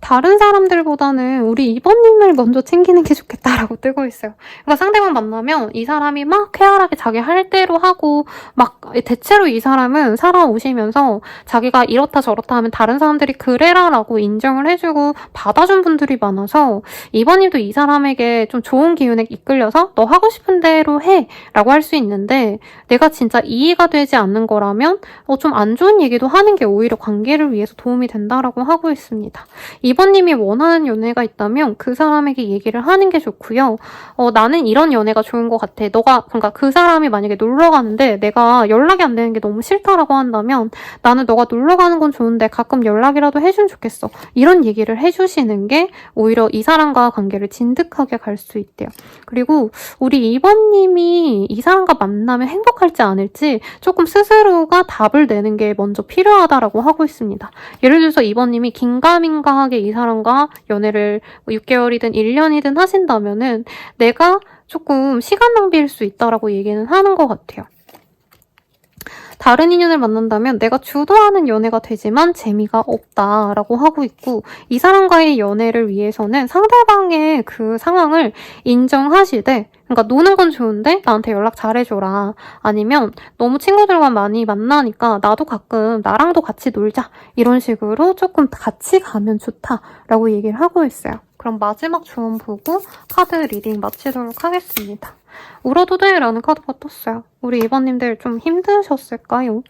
다른 사람들보다는 우리 이번님을 먼저 챙기는 게 좋겠다라고 뜨고 있어요. 그러니까 상대방 만나면 이 사람이 막 쾌활하게 자기 할 대로 하고 막 대체로 이 사람은 살아오시면서 자기가 이렇다 저렇다 하면 다른 사람들이 그래라라고 인정을 해주고 받아준 분들이 많아서 이번님도 이 사람에게 좀 좋은 기운에 이끌려서 너 하고 싶은 대로 해 라고 할 수 있는데 내가 진짜 이해가 되지 않는 거라면 좀 안 좋은 얘기도 하는 게 오히려 관계를 위해서 도움이 된다라고 하고 있습니다. 이번님이 원하는 연애가 있다면 그 사람에게 얘기를 하는 게 좋고요. 나는 이런 연애가 좋은 것 같아. 그러니까 그 사람이 만약에 놀러 가는데 내가 연락이 안 되는 게 너무 싫다라고 한다면 나는 너가 놀러 가는 건 좋은데 가끔 연락이라도 해주면 좋겠어. 이런 얘기를 해주시는 게 오히려 이 사람과 관계를 진득하게 갈 수 있대요. 그리고 우리 이번님이 이 사람과 만나면 행복할지 않을지 조금 스스로가 답을 내는 게 먼저 필요하다라고 하고 있습니다. 예를 들어서 이번님이 긴가민가하게 이 사람과 연애를 6개월이든 1년이든 하신다면은 내가 조금 시간 낭비일 수 있다라고 얘기는 하는 것 같아요. 다른 인연을 만난다면 내가 주도하는 연애가 되지만 재미가 없다라고 하고 있고 이 사람과의 연애를 위해서는 상대방의 그 상황을 인정하시되 그러니까 노는 건 좋은데 나한테 연락 잘해줘라. 아니면 너무 친구들과 많이 만나니까 나도 가끔 나랑도 같이 놀자. 이런 식으로 조금 같이 가면 좋다라고 얘기를 하고 있어요. 그럼 마지막 조언 보고 카드 리딩 마치도록 하겠습니다. 울어도 돼 라는 카드가 떴어요. 우리 이번님들 좀 힘드셨을까요?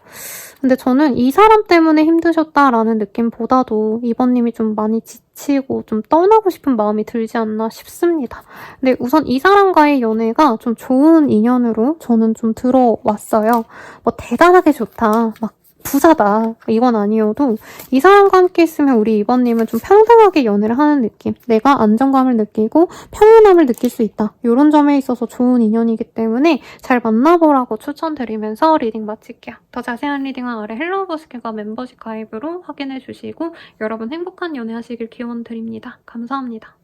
근데 저는 이 사람 때문에 힘드셨다라는 느낌보다도 이번님이 좀 많이 지치고 좀 떠나고 싶은 마음이 들지 않나 싶습니다. 근데 우선 이 사람과의 연애가 좀 좋은 인연으로 저는 좀 들어왔어요. 뭐 대단하게 좋다. 막 부자다. 이건 아니어도 이 사람과 함께 있으면 우리 이번님은 좀 평등하게 연애를 하는 느낌. 내가 안정감을 느끼고 평온함을 느낄 수 있다. 이런 점에 있어서 좋은 인연이기 때문에 잘 만나보라고 추천드리면서 리딩 마칠게요. 더 자세한 리딩은 아래 헬로우 버스켓과 멤버십 가입으로 확인해주시고 여러분 행복한 연애 하시길 기원 드립니다. 감사합니다.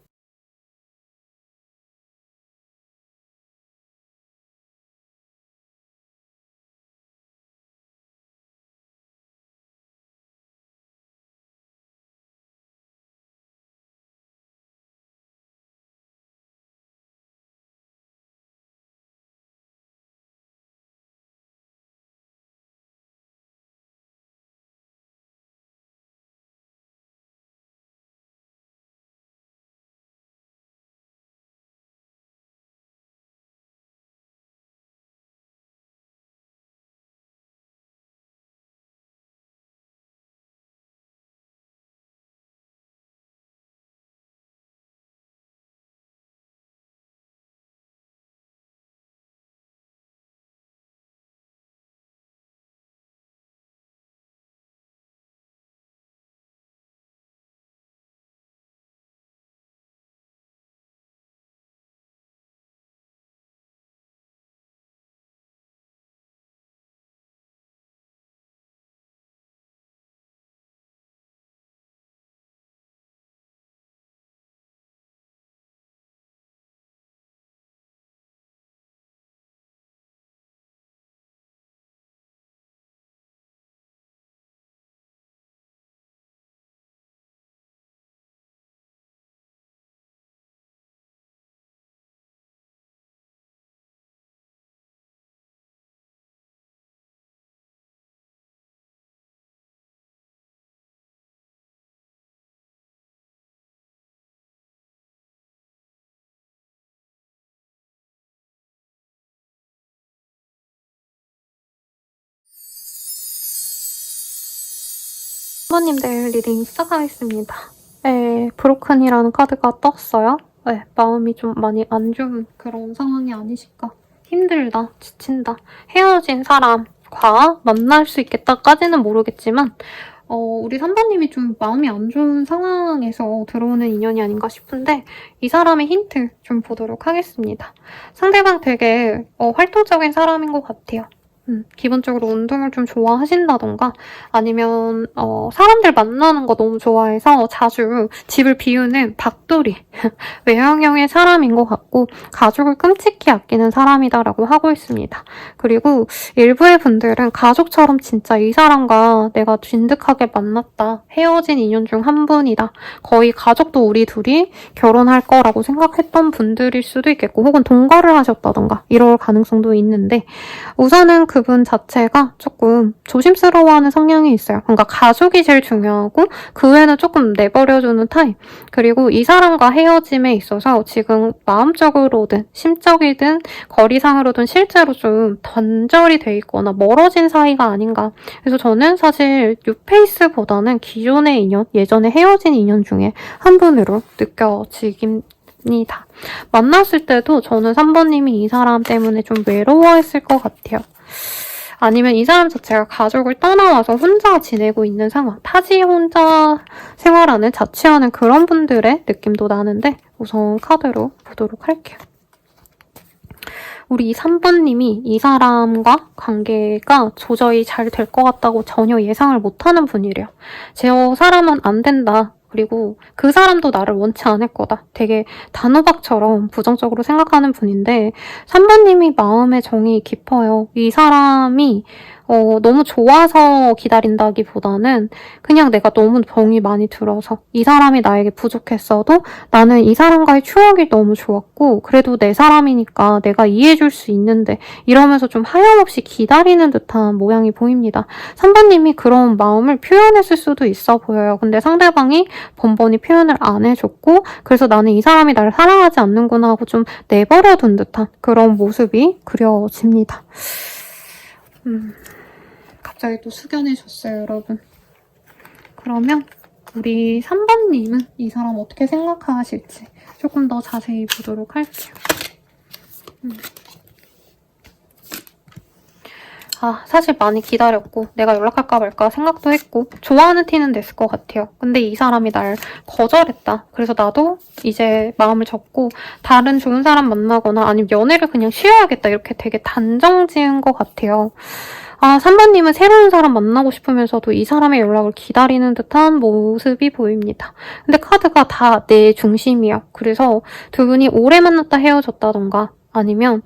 3번님들 리딩 시작하겠습니다. 네, 브로큰이라는 카드가 떴어요. 네, 마음이 좀 많이 안 좋은 그런 상황이 아니실까. 힘들다, 지친다, 헤어진 사람과 만날 수 있겠다까지는 모르겠지만 우리 3번님이 좀 마음이 안 좋은 상황에서 들어오는 인연이 아닌가 싶은데 이 사람의 힌트 좀 보도록 하겠습니다. 상대방 되게 활동적인 사람인 것 같아요. 기본적으로 운동을 좀 좋아하신다던가 아니면 사람들 만나는 거 너무 좋아해서 자주 집을 비우는 박돌이 외향형의 사람인 것 같고 가족을 끔찍히 아끼는 사람이다라고 하고 있습니다. 그리고 일부의 분들은 가족처럼 진짜 이 사람과 내가 진득하게 만났다. 헤어진 인연 중 한 분이다. 거의 가족도 우리 둘이 결혼할 거라고 생각했던 분들일 수도 있겠고 혹은 동거를 하셨다던가 이럴 가능성도 있는데 우선은 그분 자체가 조금 조심스러워하는 성향이 있어요. 그러니까 가족이 제일 중요하고 그 외에는 조금 내버려주는 타입. 그리고 이 사람과 헤어짐에 있어서 지금 마음적으로든 심적이든 거리상으로든 실제로 좀 단절이 돼 있거나 멀어진 사이가 아닌가. 그래서 저는 사실 뉴페이스보다는 기존의 인연, 예전에 헤어진 인연 중에 한 분으로 느껴집니다. 만났을 때도 저는 3번님이 이 사람 때문에 좀 외로워했을 것 같아요. 아니면 이 사람 자체가 가족을 떠나와서 혼자 지내고 있는 상황, 타지에 혼자 생활하는, 자취하는 그런 분들의 느낌도 나는데 우선 카드로 보도록 할게요. 우리 3번님이 이 사람과 관계가 도저히 잘 될 것 같다고 전혀 예상을 못하는 분이래요. 저 사람은 안 된다. 그리고 그 사람도 나를 원치 않을 거다. 되게 단호박처럼 부정적으로 생각하는 분인데 3번님이 마음의 정이 깊어요. 이 사람이 너무 좋아서 기다린다기보다는 그냥 내가 너무 정이 많이 들어서 이 사람이 나에게 부족했어도 나는 이 사람과의 추억이 너무 좋았고 그래도 내 사람이니까 내가 이해해줄 수 있는데 이러면서 좀 하염없이 기다리는 듯한 모양이 보입니다. 3번님이 그런 마음을 표현했을 수도 있어 보여요. 근데 상대방이 번번이 표현을 안 해줬고 그래서 나는 이 사람이 나를 사랑하지 않는구나 하고 좀 내버려둔 듯한 그런 모습이 그려집니다. 갑자기 또 숙연해졌어요, 여러분. 그러면 우리 3번님은 이 사람 어떻게 생각하실지 조금 더 자세히 보도록 할게요. 사실 많이 기다렸고 내가 연락할까 말까 생각도 했고 좋아하는 티는 냈을 것 같아요. 근데 이 사람이 날 거절했다. 그래서 나도 이제 마음을 접고 다른 좋은 사람 만나거나 아니면 연애를 그냥 쉬어야겠다. 이렇게 되게 단정 지은 것 같아요. 3번님은 새로운 사람 만나고 싶으면서도 이 사람의 연락을 기다리는 듯한 모습이 보입니다. 근데 카드가 다 내 중심이야. 그래서 두 분이 오래 만났다 헤어졌다던가 아니면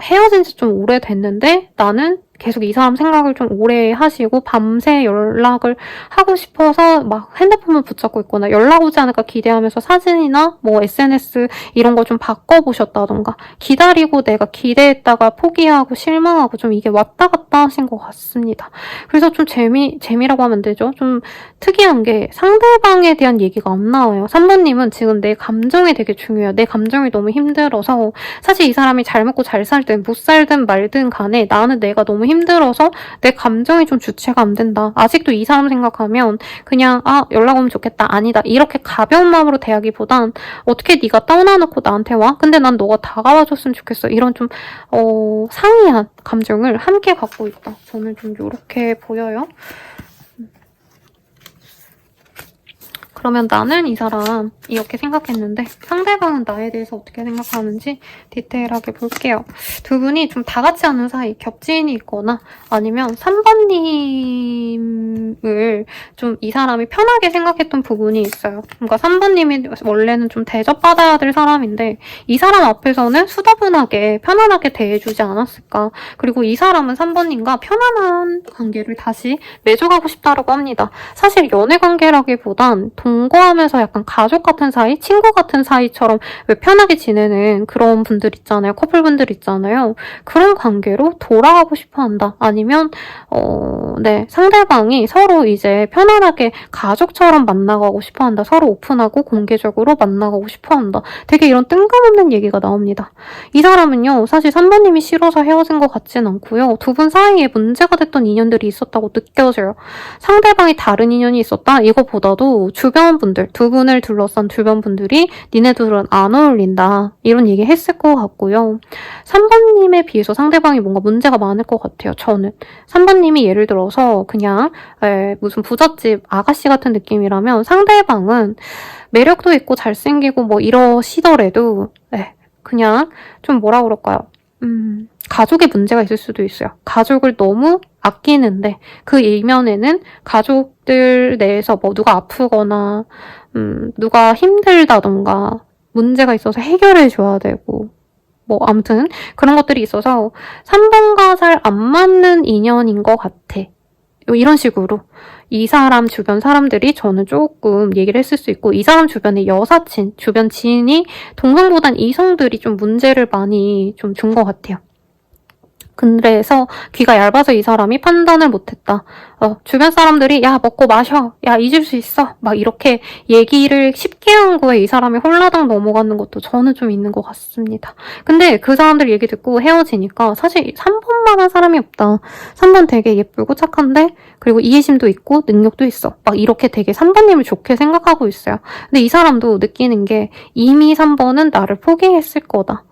헤어진 지 좀 오래됐는데 나는 계속 이 사람 생각을 좀 오래 하시고 밤새 연락을 하고 싶어서 막 핸드폰만 붙잡고 있거나 연락 오지 않을까 기대하면서 사진이나 뭐 SNS 이런 거 좀 바꿔보셨다던가 기다리고 내가 기대했다가 포기하고 실망하고 좀 이게 왔다 갔다 하신 것 같습니다. 그래서 좀 재미라고 하면 되죠. 좀 특이한 게 상대방에 대한 얘기가 안 나와요. 3번님은 지금 내 감정이 되게 중요해요. 내 감정이 너무 힘들어서 사실 이 사람이 잘 먹고 잘 살든 못 살든 말든 간에 나는 내가 너무 힘들어서 내 감정이 좀 주체가 안 된다. 아직도 이 사람 생각하면 그냥 연락 오면 좋겠다. 아니다. 이렇게 가벼운 마음으로 대하기보단 어떻게 네가 떠나놓고 나한테 와? 근데 난 너가 다가와줬으면 좋겠어. 이런 좀 상이한 감정을 함께 갖고 있다. 저는 좀 이렇게 보여요. 그러면 나는 이 사람 이렇게 생각했는데 상대방은 나에 대해서 어떻게 생각하는지 디테일하게 볼게요. 두 분이 좀 다 같지 않은 사이, 겹지인이 있거나 아니면 3번님을 좀 이 사람이 편하게 생각했던 부분이 있어요. 그러니까 3번님이 원래는 좀 대접받아야 될 사람인데 이 사람 앞에서는 수다분하게 편안하게 대해주지 않았을까. 그리고 이 사람은 3번님과 편안한 관계를 다시 맺어가고 싶다라고 합니다. 사실 연애 관계라기보단 동거하면서 약간 가족 같은 사이, 친구 같은 사이처럼 왜 편하게 지내는 그런 분들 있잖아요. 커플분들 있잖아요. 그런 관계로 돌아가고 싶어 한다. 아니면 네, 상대방이 서로 이제 편안하게 가족처럼 만나가고 싶어 한다. 서로 오픈하고 공개적으로 만나가고 싶어 한다. 되게 이런 뜬금없는 얘기가 나옵니다. 이 사람은요, 사실 3번님이 싫어서 헤어진 것 같진 않고요. 두 분 사이에 문제가 됐던 인연들이 있었다고 느껴져요. 상대방이 다른 인연이 있었다? 이거보다도 주변 분들, 두 분을 둘러싼 주변 분들이 니네 둘은 안 어울린다. 이런 얘기 했을 것 같고요. 3번님에 비해서 상대방이 뭔가 문제가 많을 것 같아요. 저는. 3번님이 예를 들어서 그냥 무슨 부잣집 아가씨 같은 느낌이라면 상대방은 매력도 있고 잘생기고 뭐 이러시더라도 그냥 좀 뭐라 그럴까요? 가족에 문제가 있을 수도 있어요. 가족을 너무 아끼는데 그 이면에는 가족들 내에서 뭐 누가 아프거나 누가 힘들다던가 문제가 있어서 해결해 줘야 되고 뭐 아무튼 그런 것들이 있어서 3번과 잘 안 맞는 인연인 것 같아. 이런 식으로 이 사람 주변 사람들이 저는 조금 얘기를 했을 수 있고 이 사람 주변의 여사친, 주변 지인이 동성보단 이성들이 좀 문제를 많이 좀 준 것 같아요. 그래서 귀가 얇아서 이 사람이 판단을 못했다. 주변 사람들이 야 먹고 마셔, 야 잊을 수 있어 막 이렇게 얘기를 쉽게 한 거에 이 사람이 홀라당 넘어가는 것도 저는 좀 있는 것 같습니다. 근데 그 사람들 얘기 듣고 헤어지니까 사실 3번만한 사람이 없다. 3번 되게 예쁘고 착한데 그리고 이해심도 있고 능력도 있어. 막 이렇게 되게 3번님을 좋게 생각하고 있어요. 근데 이 사람도 느끼는 게 이미 3번은 나를 포기했을 거다.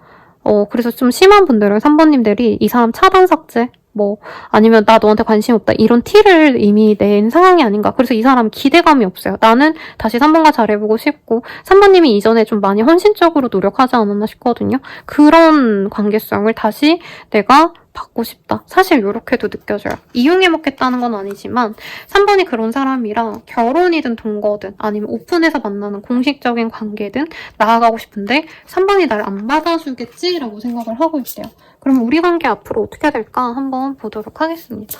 그래서 좀 심한 분들은 3번님들이 이 사람 차단 삭제, 뭐, 아니면 나 너한테 관심 없다. 이런 티를 이미 낸 상황이 아닌가. 그래서 이 사람 기대감이 없어요. 나는 다시 3번과 잘해보고 싶고, 3번님이 이전에 좀 많이 헌신적으로 노력하지 않았나 싶거든요. 그런 관계성을 다시 내가 받고 싶다. 사실 이렇게도 느껴져요. 이용해먹겠다는 건 아니지만 3번이 그런 사람이라 결혼이든 동거든 아니면 오픈해서 만나는 공식적인 관계든 나아가고 싶은데 3번이 날 안 받아주겠지라고 생각을 하고 있대요. 그럼 우리 관계 앞으로 어떻게 될까 한번 보도록 하겠습니다.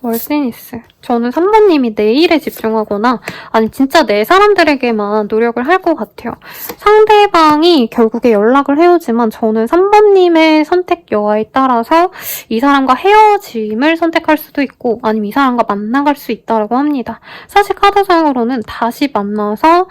월시니스. 저는 3번님이 내 일에 집중하거나 아니 진짜 내 사람들에게만 노력을 할 것 같아요. 상대방이 결국에 연락을 해오지만 저는 3번님의 선택 여하에 따라서 이 사람과 헤어짐을 선택할 수도 있고 아니면 이 사람과 만나갈 수 있다고 합니다. 사실 카드상으로는 다시 만나서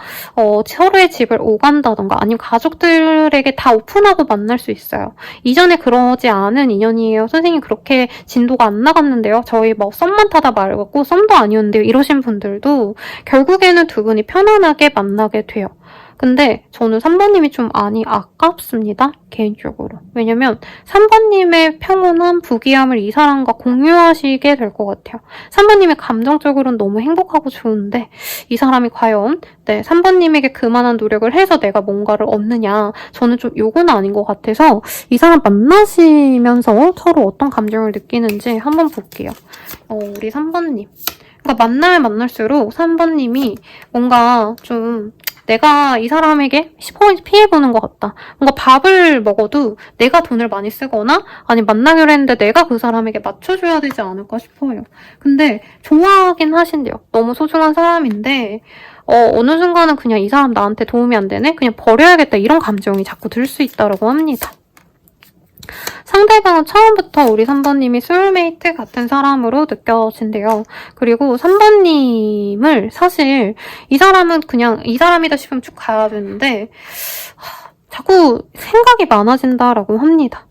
서로의 집을 오간다던가 아니면 가족들에게 다 오픈하고 만날 수 있어요. 이전에 그러지 않은 인연이에요. 선생님 그렇게 진도가 안 나갔는데요. 저희 뭐 썸만 타다 말고 썸도 아니었는데요. 이러신 분들도 결국에는 두 분이 편안하게 만나게 돼요. 근데 저는 3번님이 좀 많이 아깝습니다. 개인적으로. 왜냐면 3번님의 평온함, 부귀함을 이 사람과 공유하시게 될 것 같아요. 3번님이 감정적으로는 너무 행복하고 좋은데 이 사람이 과연 3번님에게 그만한 노력을 해서 내가 뭔가를 얻느냐 저는 좀 요건 아닌 것 같아서 이 사람 만나시면서 서로 어떤 감정을 느끼는지 한번 볼게요. 우리 3번님. 그러니까 만나면 만날수록 3번님이 뭔가 좀 내가 이 사람에게 10% 피해보는 것 같다. 뭔가 밥을 먹어도 내가 돈을 많이 쓰거나 아니 만나기로 했는데 내가 그 사람에게 맞춰줘야 되지 않을까 싶어요. 근데 좋아하긴 하신대요. 너무 소중한 사람인데 어느 순간은 그냥 이 사람 나한테 도움이 안 되네? 그냥 버려야겠다. 이런 감정이 자꾸 들 수 있다고 합니다. 상대방은 처음부터 우리 3번님이 소울메이트 같은 사람으로 느껴진대요. 그리고 3번님을 사실 이 사람은 그냥 이 사람이다 싶으면 쭉 가야 되는데 자꾸 생각이 많아진다라고 합니다.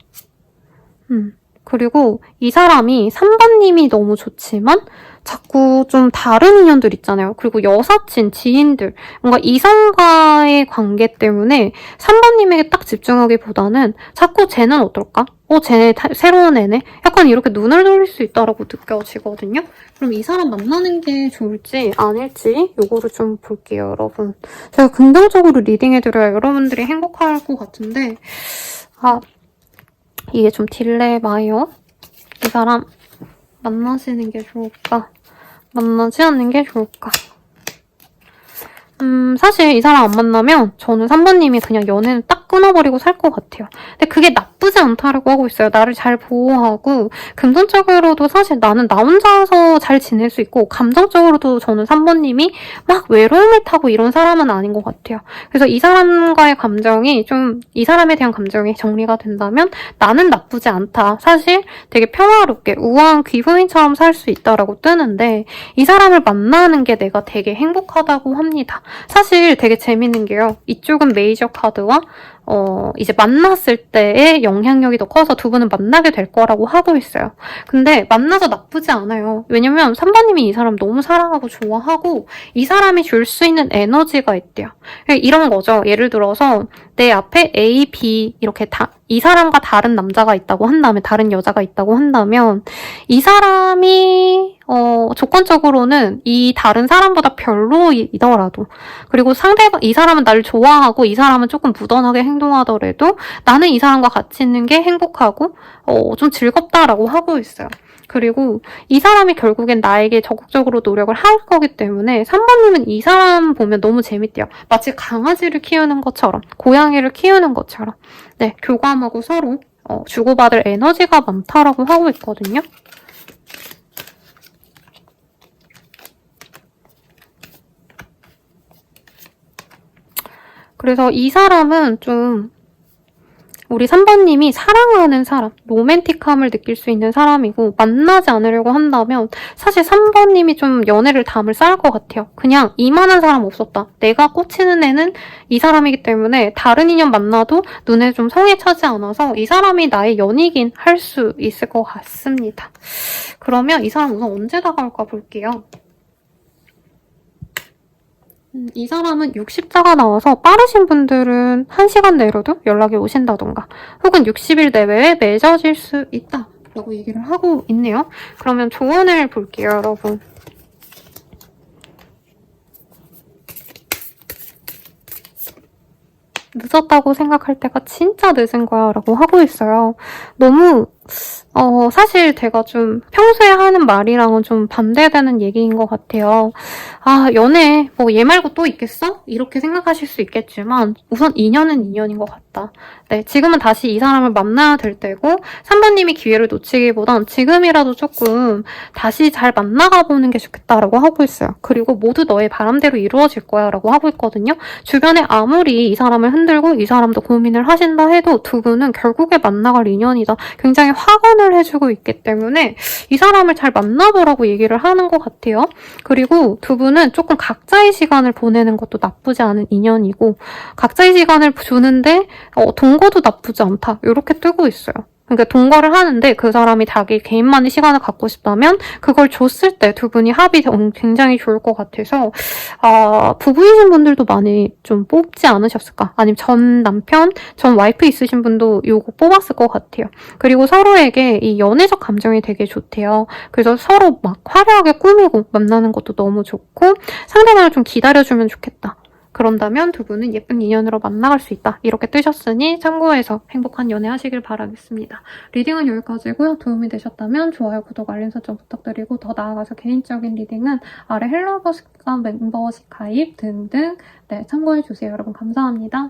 그리고 이 사람이 3번님이 너무 좋지만 자꾸 좀 다른 인연들 있잖아요. 그리고 여사친, 지인들, 뭔가 이성과의 관계 때문에 3번님에게 딱 집중하기보다는 자꾸 쟤는 어떨까? 쟤네 새로운 애네? 약간 이렇게 눈을 돌릴 수 있다라고 느껴지거든요. 그럼 이 사람 만나는 게 좋을지 아닐지 요거를 좀 볼게요, 여러분. 제가 긍정적으로 리딩해드려야 여러분들이 행복할 것 같은데 이게 좀 딜레마요. 이 사람 만나시는 게 좋을까? 만나지 않는 게 좋을까? 사실 이 사람 안 만나면 저는 3번님이 그냥 연애는 딱 끊어버리고 살 것 같아요. 근데 그게 나쁘지 않다라고 하고 있어요. 나를 잘 보호하고 금전적으로도 사실 나는 나 혼자서 잘 지낼 수 있고 감정적으로도 저는 3번님이 막 외로움을 타고 이런 사람은 아닌 것 같아요. 그래서 이 사람과의 감정이 좀 이 사람에 대한 감정이 정리가 된다면 나는 나쁘지 않다. 사실 되게 평화롭게 우아한 귀부인처럼 살 수 있다라고 뜨는데 이 사람을 만나는 게 내가 되게 행복하다고 합니다. 사실 되게 재밌는 게요. 이쪽은 메이저 카드와 이제 만났을 때의 영향력이 더 커서 두 분은 만나게 될 거라고 하고 있어요. 근데 만나서 나쁘지 않아요. 왜냐면 3번님이 이 사람 너무 사랑하고 좋아하고 이 사람이 줄 수 있는 에너지가 있대요. 이런 거죠. 예를 들어서 내 앞에 A, B 이렇게 이 사람과 다른 남자가 있다고 한다면, 다른 여자가 있다고 한다면 이 사람이 조건적으로는 이 다른 사람보다 별로이더라도 그리고 이 사람은 나를 좋아하고 이 사람은 조금 무던하게 행동하더라도 나는 이 사람과 같이 있는 게 행복하고 좀 즐겁다라고 하고 있어요. 그리고 이 사람이 결국엔 나에게 적극적으로 노력을 할 거기 때문에 3번님은 이 사람 보면 너무 재밌대요. 마치 강아지를 키우는 것처럼, 고양이를 키우는 것처럼 네, 교감하고 서로 주고받을 에너지가 많다라고 하고 있거든요. 그래서 이 사람은 좀 우리 3번님이 사랑하는 사람, 로맨틱함을 느낄 수 있는 사람이고 만나지 않으려고 한다면 사실 3번님이 좀 연애를 담을 쌓을 것 같아요. 그냥 이만한 사람 없었다. 내가 꽂히는 애는 이 사람이기 때문에 다른 인연 만나도 눈에 좀 성에 차지 않아서 이 사람이 나의 연이긴 할 수 있을 것 같습니다. 그러면 이 사람 우선 언제 다가올까 볼게요. 이 사람은 60자가 나와서 빠르신 분들은 1시간 내로도 연락이 오신다던가 혹은 60일 내외에 맺어질 수 있다 라고 얘기를 하고 있네요. 그러면 조언을 볼게요, 여러분. 늦었다고 생각할 때가 진짜 늦은 거야 라고 하고 있어요. 너무 사실 제가 좀 평소에 하는 말이랑은 좀 반대되는 얘기인 것 같아요. 아, 연애, 얘 말고 또 있겠어? 이렇게 생각하실 수 있겠지만, 우선 인연은 인연인 것 같다. 네, 지금은 다시 이 사람을 만나야 될 때고, 3번님이 기회를 놓치기보단 지금이라도 조금 다시 잘 만나가 보는 게 좋겠다라고 하고 있어요. 그리고 모두 너의 바람대로 이루어질 거야 라고 하고 있거든요. 주변에 아무리 이 사람을 흔들고 이 사람도 고민을 하신다 해도 두 분은 결국에 만나갈 인연이다. 굉장히 확언을 해주고 있기 때문에 이 사람을 잘 만나보라고 얘기를 하는 것 같아요. 그리고 두 분은 조금 각자의 시간을 보내는 것도 나쁘지 않은 인연이고 각자의 시간을 주는데 동거도 나쁘지 않다. 이렇게 뜨고 있어요. 그러니까 동거를 하는데 그 사람이 자기 개인만의 시간을 갖고 싶다면 그걸 줬을 때 두 분이 합이 굉장히 좋을 것 같아서 부부이신 분들도 많이 좀 뽑지 않으셨을까? 아니면 전 남편, 전 와이프 있으신 분도 요거 뽑았을 것 같아요. 그리고 서로에게 이 연애적 감정이 되게 좋대요. 그래서 서로 막 화려하게 꾸미고 만나는 것도 너무 좋고 상대방을 좀 기다려주면 좋겠다. 그런다면 두 분은 예쁜 인연으로 만나갈 수 있다. 이렇게 뜨셨으니 참고해서 행복한 연애 하시길 바라겠습니다. 리딩은 여기까지고요. 도움이 되셨다면 좋아요, 구독, 알림 설정 부탁드리고 더 나아가서 개인적인 리딩은 아래 헬로버스가 멤버십 가입 등등 네, 참고해주세요. 여러분 감사합니다.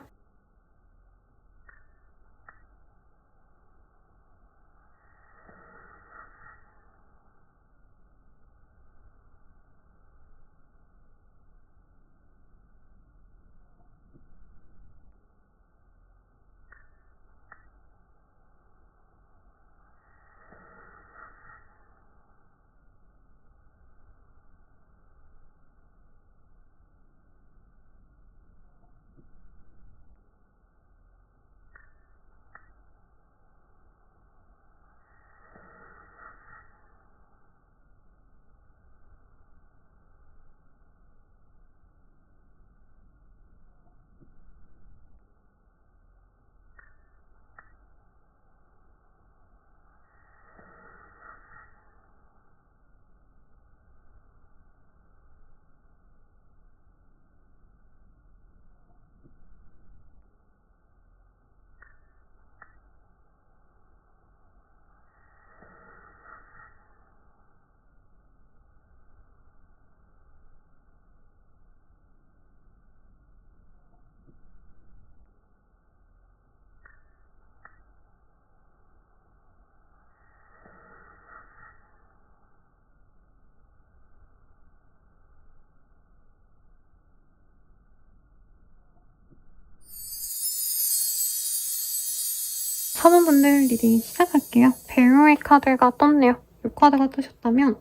4번분들 리딩 시작할게요. 배우의 카드가 떴네요. 이 카드가 뜨셨다면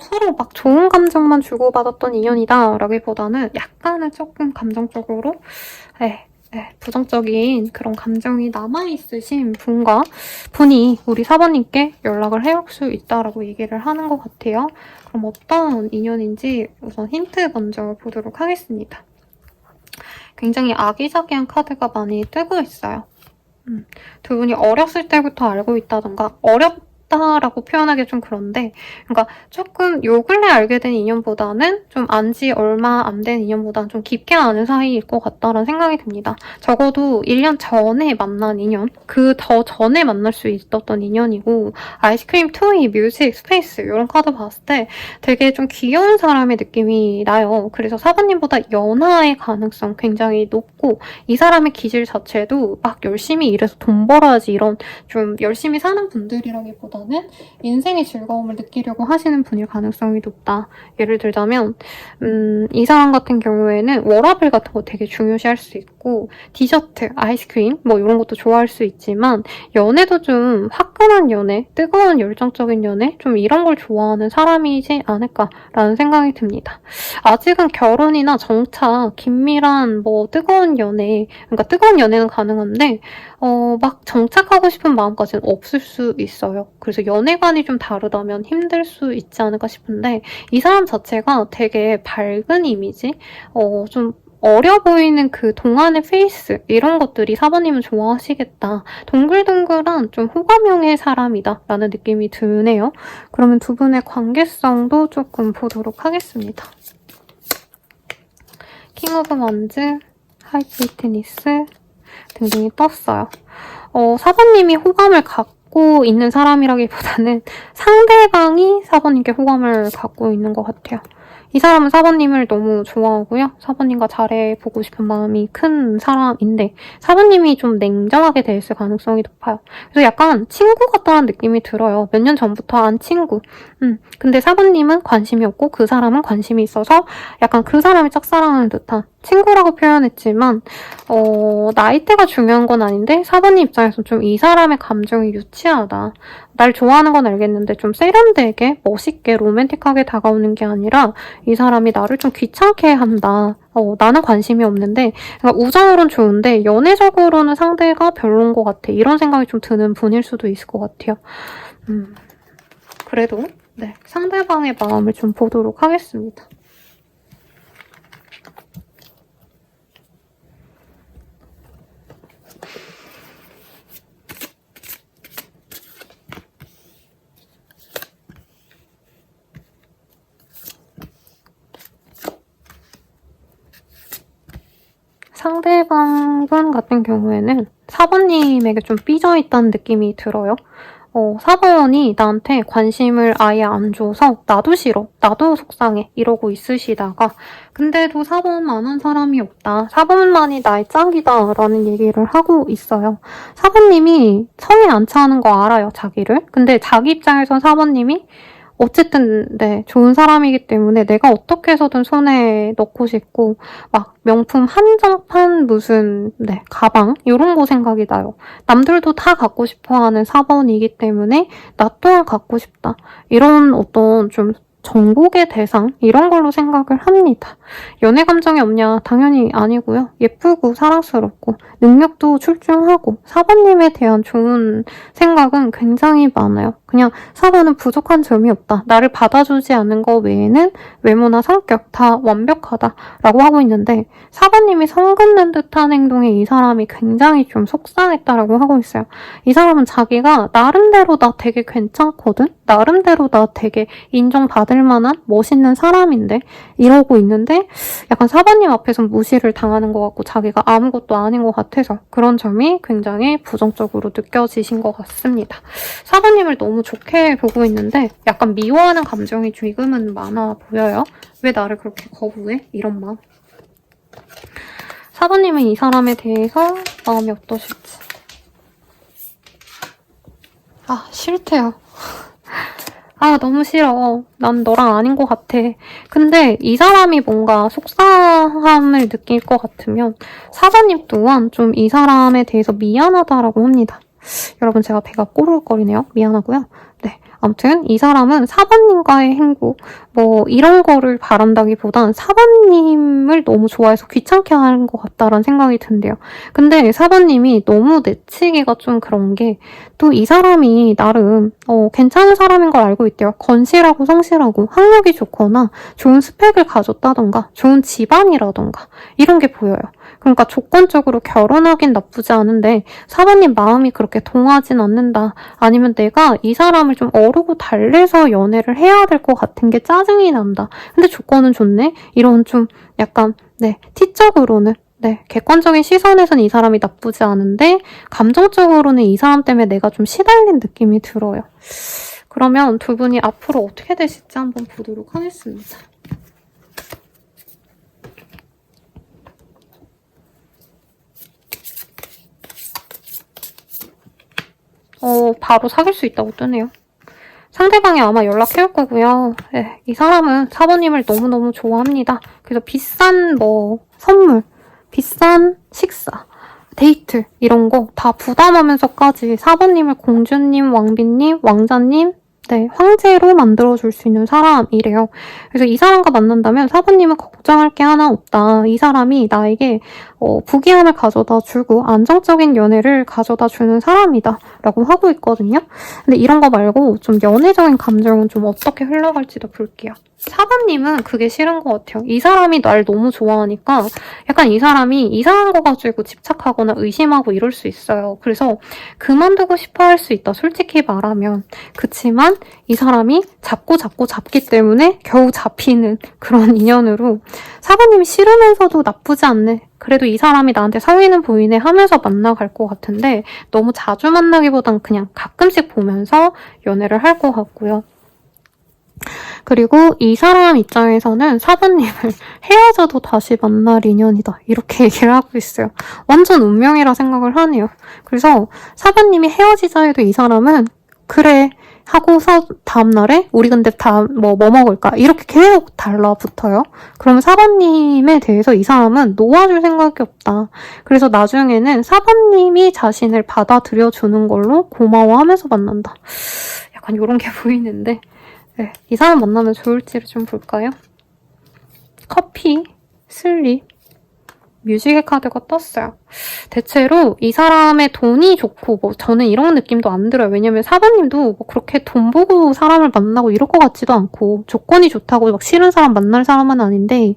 서로 막 좋은 감정만 주고받았던 인연이다 라기보다는 약간은 조금 감정적으로 부정적인 그런 감정이 남아있으신 분이 우리 4번님께 연락을 해올 수 있다라고 얘기를 하는 것 같아요. 그럼 어떤 인연인지 우선 힌트 먼저 보도록 하겠습니다. 굉장히 아기자기한 카드가 많이 뜨고 있어요. 두 분이 어렸을 때부터 알고 있다던가 어렵다라고 표현하기 좀 그런데 그러니까 조금 요 근래 알게 된 인연보다는 좀 안지 얼마 안 된 인연보다는 좀 깊게 아는 사이일 것 같다라는 생각이 듭니다. 적어도 1년 전에 만난 인연, 그 더 전에 만날 수 있었던 인연이고 아이스크림, 토이, 뮤직, 스페이스 이런 카드 봤을 때 되게 좀 귀여운 사람의 느낌이 나요. 그래서 4번님보다 연하의 가능성 굉장히 높고 이 사람의 기질 자체도 막 열심히 일해서 돈 벌어야지 이런 좀 열심히 사는 분들이라기보다는 인생의 즐거움을 느끼려고 하시는 분일 가능성이 높다. 예를 들자면 이 사람 같은 경우에는 워라밸 같은 거 되게 중요시할 수 있고 디저트, 아이스크림 뭐 이런 것도 좋아할 수 있지만 연애도 좀 화끈한 연애, 뜨거운 열정적인 연애 좀 이런 걸 좋아하는 사람이지 않을까라는 생각이 듭니다. 아직은 결혼이나 정착, 긴밀한 뭐 뜨거운 연애, 그러니까 뜨거운 연애는 가능한데 막 정착하고 싶은 마음까지는 없을 수 있어요. 그래서 연애관이 좀 다르다면 힘들 수 있지 않을까 싶은데 이 사람 자체가 되게 밝은 이미지, 좀 어려 보이는 그 동안의 페이스 이런 것들이 4번님은 좋아하시겠다. 동글동글한 좀 호감형의 사람이다 라는 느낌이 드네요. 그러면 두 분의 관계성도 조금 보도록 하겠습니다. 킹 오브 원즈, 하이프리트니스 등등이 떴어요. 4번님이 호감을 갖고 있는 사람이라기보다는 상대방이 4번님께 호감을 갖고 있는 것 같아요. 이 사람은 4번님을 너무 좋아하고요. 4번님과 잘해보고 싶은 마음이 큰 사람인데 4번님이 좀 냉정하게 대했을 가능성이 높아요. 그래서 약간 친구 같다는 느낌이 들어요. 몇 년 전부터 안 친구. 근데 4번님은 관심이 없고 그 사람은 관심이 있어서 약간 그 사람이 짝사랑하는 듯한 친구라고 표현했지만 나이대가 중요한 건 아닌데 4번님 입장에서는 좀 이 사람의 감정이 유치하다. 날 좋아하는 건 알겠는데 좀 세련되게 멋있게 로맨틱하게 다가오는 게 아니라 이 사람이 나를 좀 귀찮게 한다. 나는 관심이 없는데 그러니까 우정으로는 좋은데 연애적으로는 상대가 별로인 것 같아. 이런 생각이 좀 드는 분일 수도 있을 것 같아요. 그래도 상대방의 마음을 좀 보도록 하겠습니다. 상대방 분 같은 경우에는 4번님에게 좀 삐져있다는 느낌이 들어요. 4번이 나한테 관심을 아예 안 줘서 나도 싫어, 나도 속상해 이러고 있으시다가 근데도 4번 안 한 사람이 없다. 4번만이 나의 짝이다 라는 얘기를 하고 있어요. 4번님이 성에 안 차는 거 알아요, 자기를. 근데 자기 입장에선 4번님이 어쨌든 좋은 사람이기 때문에 내가 어떻게 해서든 손에 넣고 싶고 막 명품 한정판 무슨 가방 이런 거 생각이 나요. 남들도 다 갖고 싶어하는 4번이기 때문에 나 또한 갖고 싶다. 이런 어떤 좀 정복의 대상 이런 걸로 생각을 합니다. 연애 감정이 없냐? 당연히 아니고요. 예쁘고 사랑스럽고 능력도 출중하고 4번님에 대한 좋은 생각은 굉장히 많아요. 그냥 4번은 부족한 점이 없다. 나를 받아주지 않는 거 외에는 외모나 성격 다 완벽하다라고 하고 있는데 4번님이 성 긋는 듯한 행동에 이 사람이 굉장히 좀 속상했다라고 하고 있어요. 이 사람은 자기가 나름대로 나 되게 괜찮거든? 나름대로 나 되게 인정받을 만한 멋있는 사람인데 이러고 있는데 약간 4번님 앞에선 무시를 당하는 것 같고 자기가 아무것도 아닌 것 같아서 그런 점이 굉장히 부정적으로 느껴지신 것 같습니다. 4번님을 너무 좋게 보고 있는데 약간 미워하는 감정이 지금은 많아 보여요. 왜 나를 그렇게 거부해? 이런 마음. 4번님은 이 사람에 대해서 마음이 어떠실지. 싫대요. 너무 싫어. 난 너랑 아닌 것 같아. 근데 이 사람이 뭔가 속상함을 느낄 것 같으면 4번님 또한 좀 이 사람에 대해서 미안하다라고 합니다. 여러분 제가 배가 꼬르륵거리네요. 미안하고요. 네. 아무튼 이 사람은 4번님과의 행복 뭐 이런 거를 바란다기보단 4번님을 너무 좋아해서 귀찮게 하는 것 같다라는 생각이 든대요. 근데 4번님이 너무 내치기가 좀 그런 게 또 이 사람이 나름 괜찮은 사람인 걸 알고 있대요. 건실하고 성실하고 학력이 좋거나 좋은 스펙을 가졌다던가 좋은 집안이라던가 이런 게 보여요. 그러니까 조건적으로 결혼하긴 나쁘지 않은데 4번님 마음이 그렇게 동하진 않는다. 아니면 내가 이 사람을 좀 어르고 달래서 연애를 해야 될 것 같은 게 짜증이 난다. 근데 조건은 좋네? 이런 좀 약간 티적으로는 객관적인 시선에서는 이 사람이 나쁘지 않은데 감정적으로는 이 사람 때문에 내가 좀 시달린 느낌이 들어요. 그러면 두 분이 앞으로 어떻게 되실지 한번 보도록 하겠습니다. 바로 사귈 수 있다고 뜨네요. 상대방이 아마 연락해올 거고요. 네, 이 사람은 4번님을 너무너무 좋아합니다. 그래서 비싼 선물, 비싼 식사, 데이트 이런 거 다 부담하면서까지 4번님을 공주님, 왕비님, 왕자님, 황제로 만들어줄 수 있는 사람이래요. 그래서 이 사람과 만난다면 4번님은 걱정할 게 하나 없다. 이 사람이 나에게 부귀함을 가져다 주고 안정적인 연애를 가져다 주는 사람이다. 라고 하고 있거든요. 근데 이런 거 말고 좀 연애적인 감정은 좀 어떻게 흘러갈지도 볼게요. 4번님은 그게 싫은 것 같아요. 이 사람이 날 너무 좋아하니까 약간 이 사람이 이상한 거 가지고 집착하거나 의심하고 이럴 수 있어요. 그래서 그만두고 싶어 할 수 있다. 솔직히 말하면. 그치만 이 사람이 잡기 때문에 겨우 잡히는 그런 인연으로 4번님이 싫으면서도 나쁘지 않네. 그래도 이 사람이 나한테 사귀는 보이네 하면서 만나갈 것 같은데 너무 자주 만나기보단 그냥 가끔씩 보면서 연애를 할 것 같고요. 그리고 이 사람 입장에서는 4번님을 헤어져도 다시 만날 인연이다. 이렇게 얘기를 하고 있어요. 완전 운명이라 생각을 하네요. 그래서 4번님이 헤어지자 해도 이 사람은 그래 하고서 다음날에 우리 근데 뭐 먹을까? 이렇게 계속 달라붙어요. 그러면 4번님에 대해서 이 사람은 놓아줄 생각이 없다. 그래서 나중에는 4번님이 자신을 받아들여주는 걸로 고마워하면서 만난다. 약간 이런 게 보이는데 이 사람 만나면 좋을지를 좀 볼까요? 커피, 슬립, 뮤직의 카드가 떴어요. 대체로 이 사람의 돈이 좋고 저는 이런 느낌도 안 들어요. 왜냐면 4번님도 그렇게 돈 보고 사람을 만나고 이럴 것 같지도 않고 조건이 좋다고 막 싫은 사람 만날 사람은 아닌데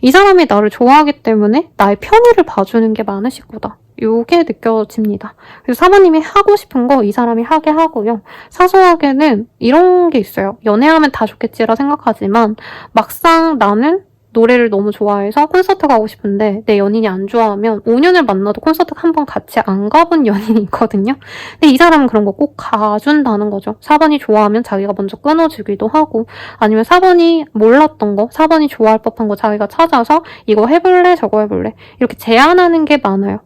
이 사람이 나를 좋아하기 때문에 나의 편의를 봐주는 게 많으실 거다. 요게 느껴집니다. 그래서 4번님이 하고 싶은 거 이 사람이 하게 하고요. 사소하게는 이런 게 있어요. 연애하면 다 좋겠지라 생각하지만 막상 나는 노래를 너무 좋아해서 콘서트 가고 싶은데 내 연인이 안 좋아하면 5년을 만나도 콘서트 한 번 같이 안 가본 연인이 있거든요. 근데 이 사람은 그런 거 꼭 가준다는 거죠. 4번이 좋아하면 자기가 먼저 끊어주기도 하고 아니면 4번이 몰랐던 거, 4번이 좋아할 법한 거 자기가 찾아서 이거 해볼래? 저거 해볼래? 이렇게 제안하는 게 많아요.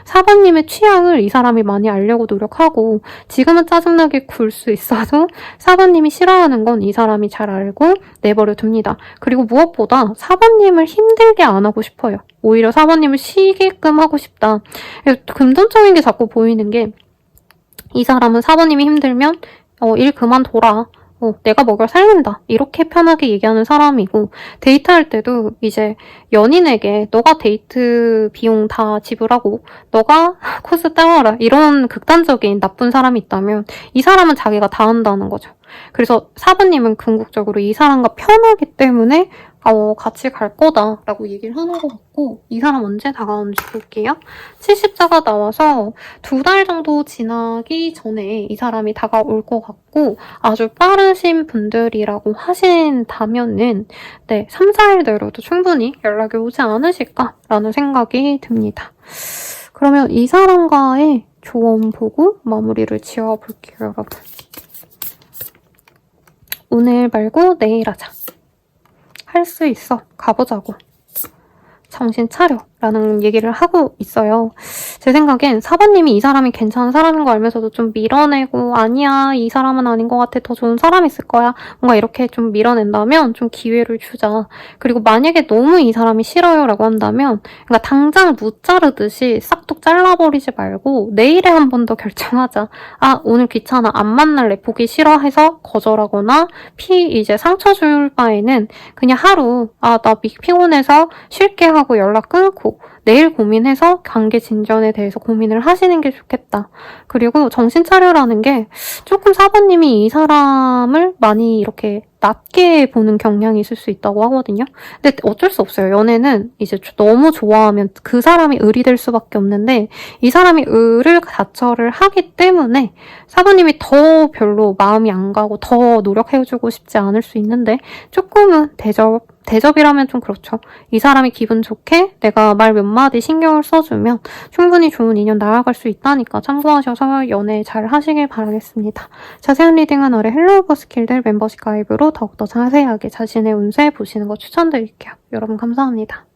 4번님의 취향을 이 사람이 많이 알려고 노력하고 지금은 짜증나게 굴 수 있어도 4번님이 싫어하는 건 이 사람이 잘 알고 내버려 둡니다. 그리고 무엇보다 4번님을 힘들게 안 하고 싶어요. 오히려 4번님을 쉬게끔 하고 싶다. 금전적인 게 자꾸 보이는 게 이 사람은 4번님이 힘들면 일 그만둬라. 내가 먹여 살린다. 이렇게 편하게 얘기하는 사람이고 데이트할 때도 이제 연인에게 너가 데이트 비용 다 지불하고 너가 코스 따와라. 이런 극단적인 나쁜 사람이 있다면 이 사람은 자기가 다 한다는 거죠. 그래서 4번님은 궁극적으로 이 사람과 편하기 때문에 같이 갈 거다라고 얘기를 하는 것 같고 이 사람 언제 다가오는지 볼게요. 70자가 나와서 2달 정도 지나기 전에 이 사람이 다가올 것 같고 아주 빠르신 분들이라고 하신다면은 3, 4일 내로도 충분히 연락이 오지 않으실까라는 생각이 듭니다. 그러면 이 사람과의 조언 보고 마무리를 지어볼게요, 여러분. 오늘 말고 내일 하자. 할 수 있어. 가보자고. 정신 차려. 라는 얘기를 하고 있어요. 제 생각엔 사부님이 이 사람이 괜찮은 사람인 거 알면서도 좀 밀어내고 아니야 이 사람은 아닌 것 같아 더 좋은 사람 있을 거야 뭔가 이렇게 좀 밀어낸다면 좀 기회를 주자. 그리고 만약에 너무 이 사람이 싫어요 라고 한다면 그러니까 당장 무 자르듯이 싹둑 잘라버리지 말고 내일에 한 번 더 결정하자. 아 오늘 귀찮아 안 만날래 보기 싫어 해서 거절하거나 이제 상처 줄 바에는 그냥 하루 나 피곤해서 쉴게 하고 연락 끊고 내일 고민해서 관계 진전에 대해서 고민을 하시는 게 좋겠다. 그리고 정신 차려라는 게 조금 사부님이 이 사람을 많이 이렇게 낮게 보는 경향이 있을 수 있다고 하거든요. 근데 어쩔 수 없어요. 연애는 이제 너무 좋아하면 그 사람이 을이 될 수밖에 없는데 이 사람이 을을 자처를 하기 때문에 사부님이 더 별로 마음이 안 가고 더 노력해주고 싶지 않을 수 있는데 조금은 대접이라면 좀 그렇죠. 이 사람이 기분 좋게 내가 말 몇 마디 신경을 써주면 충분히 좋은 인연 나아갈 수 있다니까 참고하셔서 연애 잘 하시길 바라겠습니다. 자세한 리딩은 아래 헬로우버 스킬들 멤버십 가입으로 더욱더 자세하게 자신의 운세 보시는 거 추천드릴게요. 여러분 감사합니다.